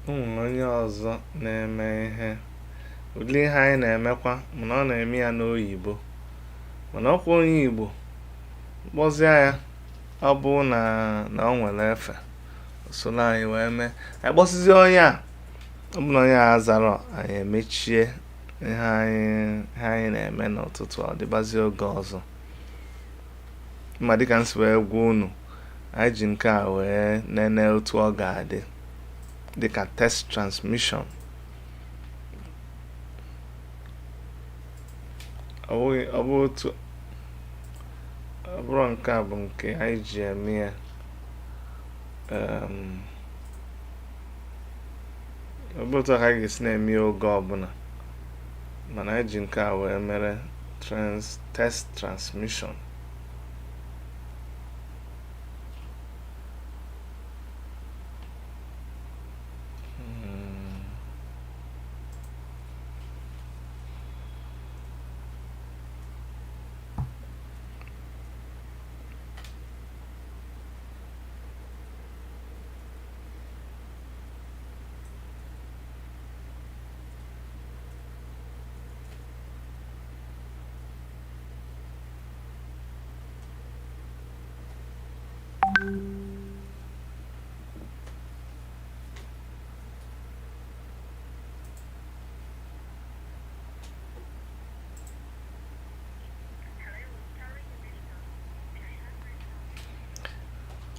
onye ọzọ na-eme ihe ụdị ihe anyị na-emekwa mana ọ na-eme ya n'oyibo mana ọkwa onye Igbo kpọzie ya ọ bụ na o nwere efe soro anyị wee mee anyị kpọsizie onye a ọ bụ na onye a zara anyị emechie ihe anyị na-eme n'ụtụtụ ọ dịbazie oge ọzọ ma dịka nsi wee gwa unu anyị ji nke a wee nene otu ọ ga-adị dịka test transmission ọ bụrụ nke a bụ nke anyị ji eme ya ọ bụ otu aka anyị ga-esi na-eme ya oge ọbụla mana anyị ji nke a wee mere test transmission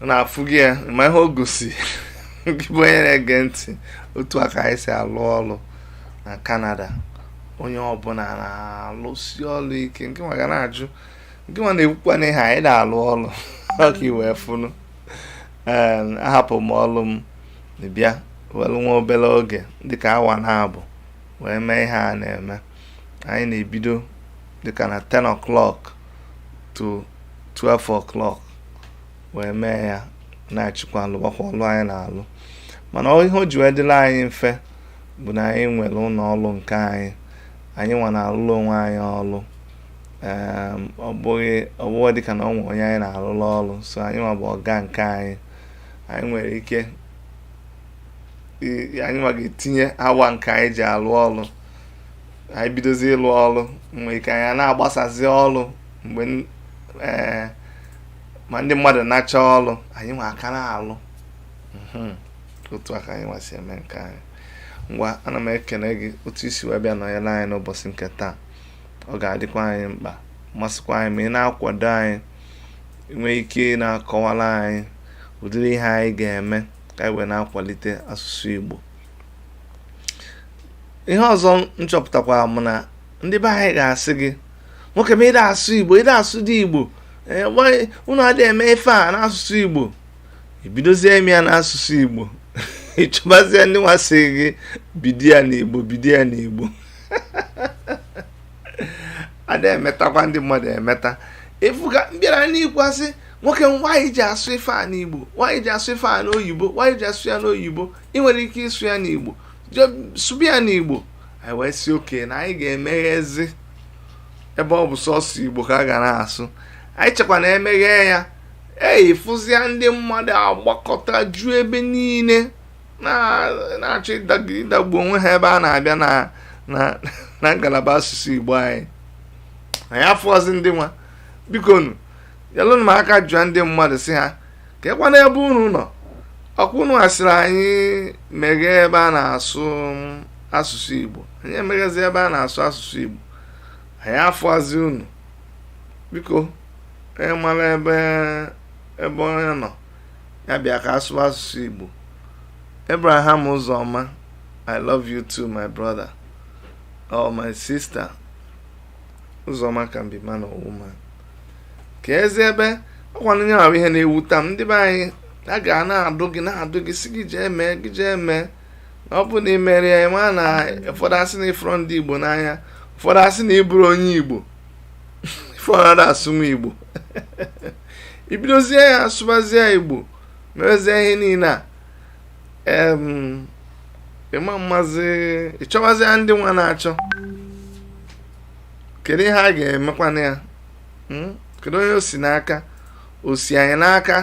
na-afụ gị ya ma ihe o gosi gị bụ onye na-ege ntị otu aka anyị si alụ ọrụ na Canada onye ọbụla na-alụsi ọrụ ike nke nwa ga na-ajụ nke nwa na-ekwukwa n'ihe anyị na-alụ ọrụ ọka iwee fụnụ ahapụ m ọrụ m bịa welu nwa obere oge dịka awa na-abụ wee mee ihe a na-eme anyị na-ebido dịka na 10 o'clock to 12 o'clock wee mee ya na-achịkwa alụbakwa ọlụ anyị na-alụ mana ihe o ji wee dịla anyị mfe bụ na anyị nwere ụlọ ọrụ nke anyị nwa na-alụrụ onwe anyị ọrụ ọ bụghị dịka na ọ nwe onye anyị na-alụrụ ọrụ so anyị nwa bụ ọga nke anyị nwere ike anyị nwa ga-etinye awa nke anyị ji alụ ọrụ anyị bidozie ịlụ ọrụ nwere ike anyị na-agbasazi ọrụ mgbe ma ndị mmadụ na-achọ ọrụ anyị nwa aka na-alụ otu aka anyị nwa si eme nke anyị ngwa ana m ekene gị otu isi wee bịa nọnyere anyị n'ụbọchị nke taa ọ ga-adịkwa anyị mkpa masịkwa anyị ma ị na-akwado anyị nwee ike na-akọwara anyị ụdịrị ihe anyị ga-eme ka anyị wee na-akwalite asụsụ Igbo. Ihe ọzọ nchọpụtakwara m na ndị be anyị ga-asị gị nwoke ma ịda asụ Igbo ịda asụ dị Igbo unu adịghị eme ife a n'asụsụ Igbo ibidozie eme ya n'asụsụ Igbo ịchọbazie ndị nwasị gị bido ya n'Igbo ada emetakwa ndị mmadụ emeta ịfụga mbịara n'ikwasị nwoke nwaanyị ji asụ ife a n'Igbo nwaanyị ji asụ ife a n'oyibo nwaanyị ji asụ ya n'oyibo ị nwere ike ịsụ ya n'Igbo sụbụ ya n'Igbo anyị wee si oke na anyị ga-emeghezi ebe ọ bụ sọsọ Igbo ka a ga na-asụ anyị chekwa na emeghe ya fụzia ndị mmadụ agbakọta ju ebe niile na-achọ ịdagbu onwe ha ebe a na-abịa na ngalaba asụsụ Igbo anyị afọzi ndị nwa bikonu yalụnụ m aka jụọ ndị mmadụ si ha ka ekwa n'ebe unu nọ ọkwa unu asịrị anyị meghee ebe a na-asụ asụsụ Igbo anyị emeghezi ebe a na-asụ asụsụ Igbo anyị afọzi unu biko onye mara ebe onye nọ ya bịa ka asụ asụsụ Igbo. Abraham Uzoma, I love you too, my brother or my sister. Uzoma can be man or woman. Ka ezi ebe ọkwa nye ahụ ihe na-ewuta m ndị be anyị a ga na-adụ gị si gị jee mee ọ bụ na imere ya ma na ụfọdụ asị na ifrọ ndị Igbo n'anya ụfọdụ asị na ịbụrụ onye Igbo ifrọ asụ nwa Igbo ibidozie ya asụbazie Igbo mewezie ihe niile a ịma mmazi ịchọwazi ndị nwa na-achọ kedu ihe a ga-emekwana ya kedu onye o si n'aka o si anyị n'aka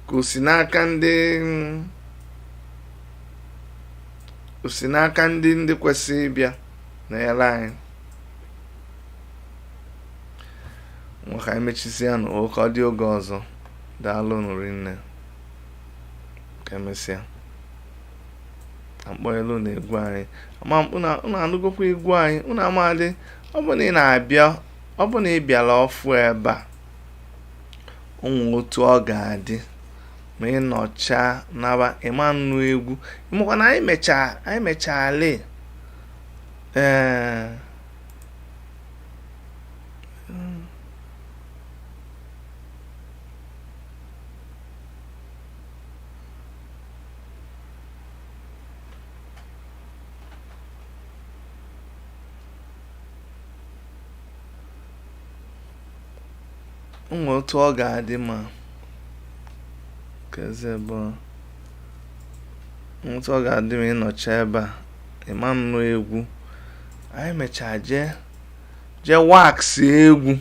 ka o si n'aka ndị si n'aka ndị kwesịrị ịbịa na ele anyị nwa ka anyị mechisịa n'ụka ọ dị oge ọzọ daalụ nụrụ nne ka emesịa mkpọ elu na egwu anyị ama unu anụgokwa egwu anyị unu amadị ọ bụ na ị na-abịa ọ bụ na ị bịara ọfụ ebe a onwe otu ọ ga-adị ma ị nọcha naba ịma nnu egwu ịmakwa na anyị mechala onwe otu ọ ga-adị ma otu ọ ga-adị ma ịnọcha ebe a ịma nnụ egwu anyị mechaa jee waksị egwu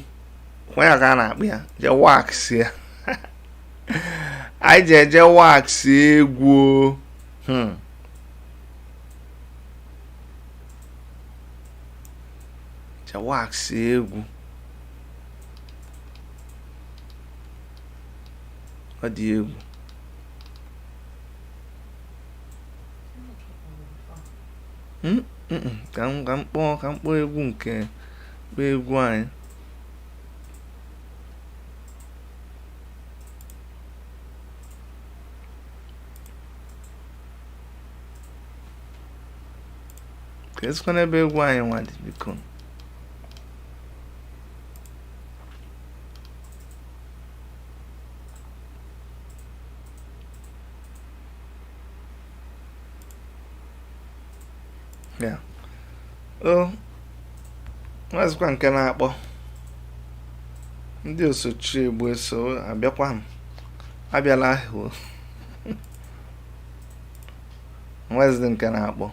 kwanya ka a na-akpụ ya jee waksị ya anyị je waksị egwu je waksị egwu ọ dị egwu ka m kpọọ egwu nke bụ egwu anyị ka ezikwa n'ebe egwu anyị nwa dị biko ya nwazikwa nke na-akpọ ndị osochi egbu eso abịakwa m abịala ahụ nwazị nke na-akpọ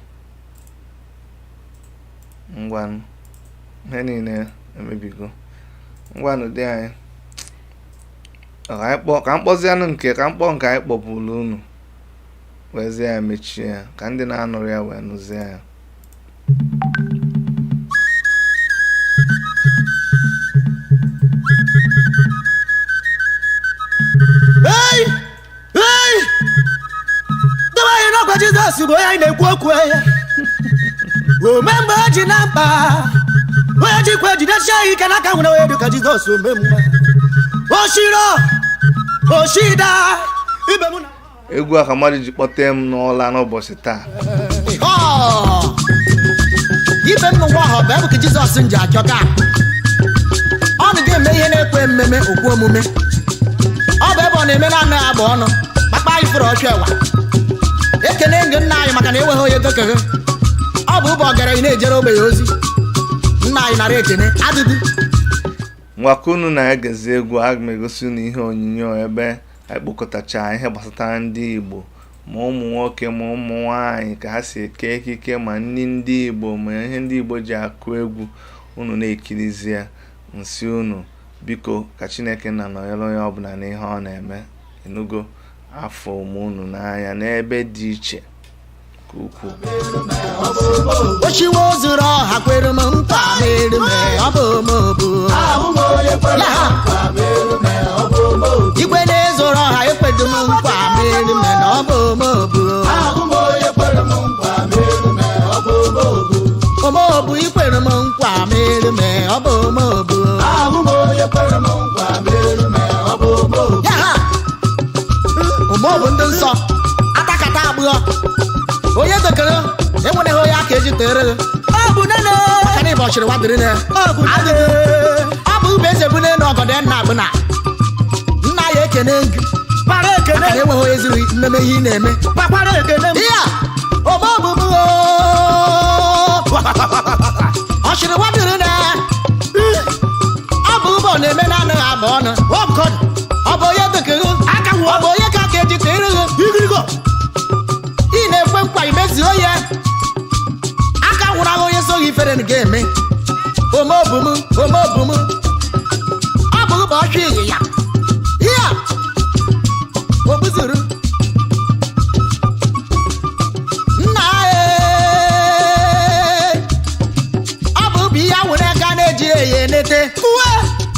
ngwanụ ihe niile emebigo ngwanụ dị anyị ka m kpọzianụ nke anyị kpọpụrụ unu wezie ya mechie ya ka ndị na-anụrụ ya wee nụzie ya
dọba anyị n'ọkwa Jizọs bụ onye anyị na-ekwu okwu ya ome mgbe o ji na mkpa onye jikwa jidesie ya ike n'aka nwere onye dịka Jizọs ome mma oshida ibe mụ na
egwu a ka mmadụ ji kpọtee m n'ụla n'ụbọchị taa
ibe m n'ụwa ahụ bụ ka Jizọs nji achọka ọ na-eme ihe na-ekwe mmemme okwu omume ọ bụ ebe ọ na-eme na anụ agba ọnụ kpakpa anyị fụrụ ọchụ ewa ekene ngị nna anyị maka na enweghị onye gokeghe ọ bụ ụbọ ọgaranya na-ejere ogbe ya ozi nna anyị nara ekene adịdị
ngwaka unu na-egezi egwu aga m egosi unu ihe onyinyo ebe anyị kpokọtacha ihe gbasatara ndị Igbo ma ụmụ nwoke ma ụmụ nwanyị ka ha si eke ekike ma ndị Igbo ma ihe ndị Igbo ji akụ egwu unu na-ekirizi ya nsị unu biko ka Chineke na-anọnyere onye ọbụla n'ihe ọ na-eme enugo afọ ụmụ unu n'anya n'ebe dị iche ka ukwuu
ochiwo zuru ọha kwere m nkwa mere me ọ bụ mobu igwe na-ezoro ọha ekwedo m nkwa mere me na ọ bụ mobu omobu ikwere m nkwa mere me ọ bụ mobu omobu ndị nsọ atakata agbụọ onye dokere enwereghị onye aka eji tere maka na ịbọchịrị wadịrị na ọ bụ ube eze bune na ọgọdọ nna agbụna nna ya ekene ngị maka na enweghị onye ziri mmemme ihe ị na-eme ihe a omeobubu ọchịrị wadịrị na ọ bụ ụbọ na-eme na anaghị agba ọnụ ọ bụ onye dokere ọ bụ onye ka aka eji tere ị na-ekwe nkwa imezuo ya aka nwụrụ ahụ onye soghị ifere na ga-eme omobum ọ bụ ụbọ ọchụ ịyịya ihe o gbuzuru nna obi ya were aka na-eji eye nete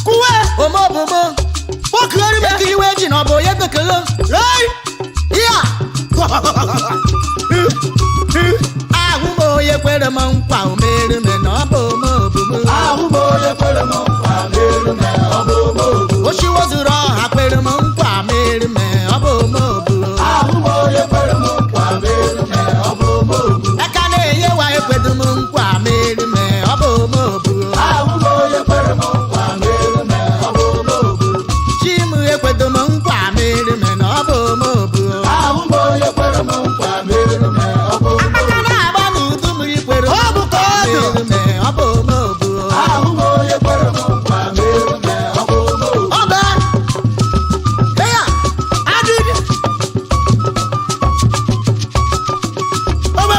kuwe
omobomo
okere me
ekiriwe ji na ọbụ onye bekele ya ahụ m onye kwere m nkwa omere me na ọ bụ omobomo oshiwo zuru ọha kwere m nkwa mere me ọ bụ omobomo aka na-enye wa ekwedo m nkwa mere me ọ bụ omobomo chi m ekwedo m nkwa mere me na ọ bụ omobomo akpaka na-agba n'udu mmiri kwere
Ọ bụ ka ọ dị.
mere me ọ bụ omobomo ọba eya
adịghị ọbụ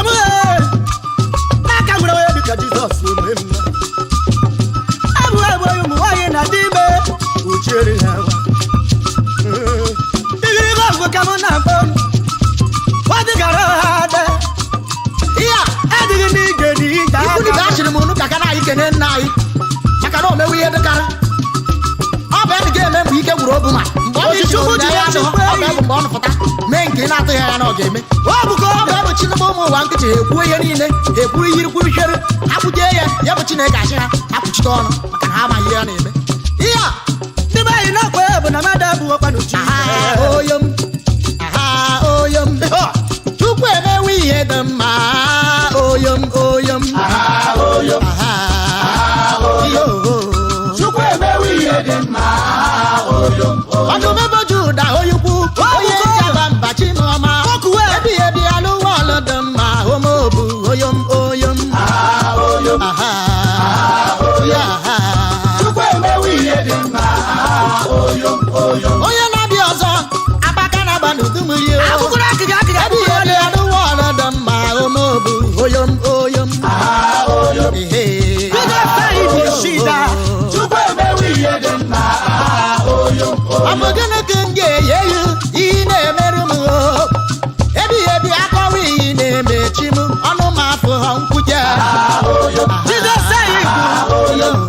n'aka nwere onye dịka Jizọs ome mma abụ ụmụ nwaanyị na dị ime uchiere ha nwa igirigo ọgụ ka m na-akpọ ọ dịgara ha ada
iya
adịghị n'ige n'ije
ikwu dịka a chịrị m unu ka ka na anyị kene nna anyị maka na o mewe ihe dịkarị ọ bụ ebe ga-eme mgbe ike gwuru obu ma mgbe ọ dị
Chukwu
iche
ji
ya
ya
adịghị
chukwu
ọ bụ ebe mgbe ọ nụpụta mee nke ị na-atụghị anya na ọ ga-eme
ọ bụ ka
ọ bụ ebe chinebe ụmụ ụwa nkịtị ha ekwuo ihe niile ha ekwuru yirikwuru chere hapụjie ya bụ Chineke achị ha hapụchite ọnụ maka na ha amaghị ihe a na-eme ihe a
ndị be anyị n'ọkwa bụ na mmadụ abụ ọkpanụ chi
aha oyom aha oyom Chukwu emewe ihe dị mma oyom oyom aha ihe ọdụm ebe Juda onye ukwu onye njaba mba Chioma ebighị ebi alụwa ọlụ dị mma omobu oyom oyom aha ya aha onye na-abịa ọzọ abaka na-agba n'udu mmiri
akwụkwọ akịga akịga
ebighị ebi alụwa ọlụ dị mma omobu oyom oyom ehe
bụ shida
ọ bụ gịnị ka m ga-enye ya iyi na-emerụ m ebighị ebi akọwa iyi na-emechi m ọnụ m afụ ha nkwuje
Jizọs anyị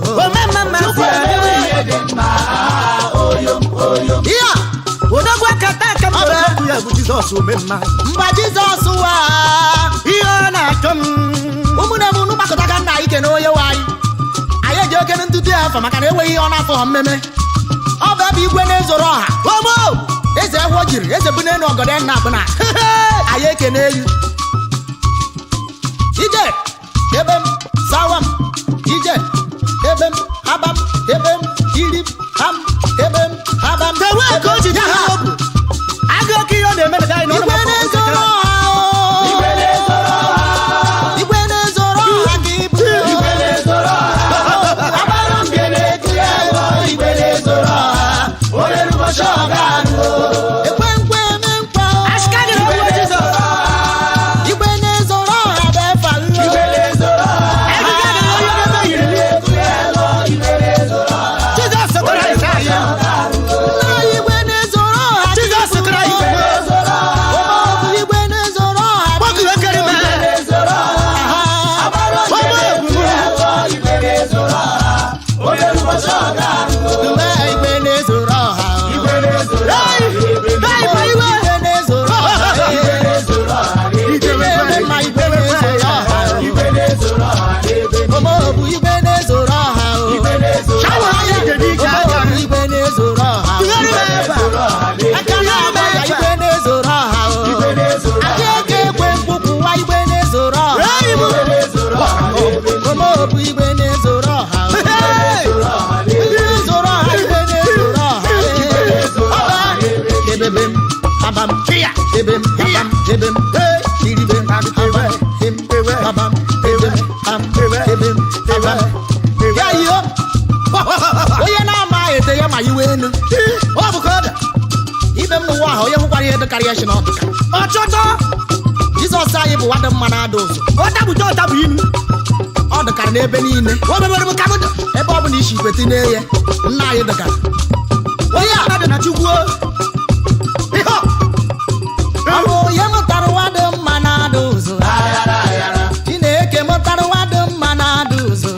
bụ omemma mmasị
ihe a
odogwu akata aka m okwu ya bụ Jizọs omemma
mgba Jizọs wa
ihe ọ na-achọ m
ụmụnne m unu gbakọtaga nna ike na onye nwanyị anyị eji okene ntụtụ ya afọ maka na enweghị ihe ọ na-afọ ha mmemme ọ bụ ebe igwe na-ezoro ọha
omo
eze egwu jiri eze bụ n'elu ọgọdọ nna abụna anyị ekene elu ije ebe m sawa m ije ebe m haba m ebe m iri ham ebe m haba m
tewe ka o ji dị ha obu agụ oke ihe ọ na-eme na anyị
igwe na-ezoro ọha igwe na-ezoro ọha ka ibu ekwe nkwe eme nkwa
ashikadị na ọgwụ Jizọs
igwe na-ezoro ọha bụ efa
egige dị na onye ebe yiri Jizọs tara anyị saa ya
nna igwe na-ezoro ọha
Jizọs tara anyị
ọmọbụ igwe na-ezoro ọha
kpọkụ ekere m
uwe igwe na-ezoro ọha igwe na-ezoro ọha igwe ma igwe na-ezoro ọha ọmọbụ igwe na-ezoro ọha
shawa anyị dị n'ike aka
ọmọbụ igwe na-ezoro ọha
tụgharị m ebe a
aka na-ama ya igwe na-ezoro ọha adị eke ekwe mkpụkwụwa igwe na-ezoro ọha ọmọbụ igwe na-ezoro ọha na-ezoro ọha igwe na-ezoro ọha ebebem babam ebem babam ebem iribem babam em babam ebem bam ebem babam ya yo onye na-ama ete ya ma iwe enu ọ bụ ka ọ dị ibe m n'ụwa ahụ onye hụkwara ihe dịkarịa shi n'ọdụ
ọchọchọ
Jizọs anyị bụ nwadị mma na-ada ụzọ
ọtabụta ọtabụ inu
ọ dịkara n'ebe niile
omemere m ka m dị
ebe ọ bụla isi ikweta n'eye nna anyị dịkara
onye mmadụ na Chukwu ihe
ọ bụ onye mụtara nwadị mma na-ada ụzọ Chineke mụtara nwadị mma na-ada ụzọ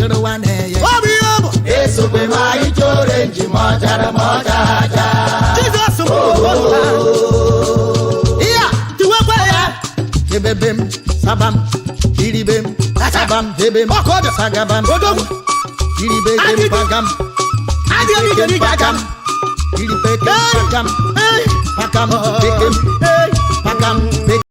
chụrụwa na-eye
ọ bụ ihe ọ bụ
esogbe ma ije orenji ma ọ jara ma ọ jaja
Jizọs bụ otu
ihe a
tiwekwa ya
ebebe m sabam iribe m sabam debe m sagabam
odogwu
iribe
Adịghị.
mpagam
adịghị ike n'ike aka m
iribe mpagam
Hey!
pakam bekem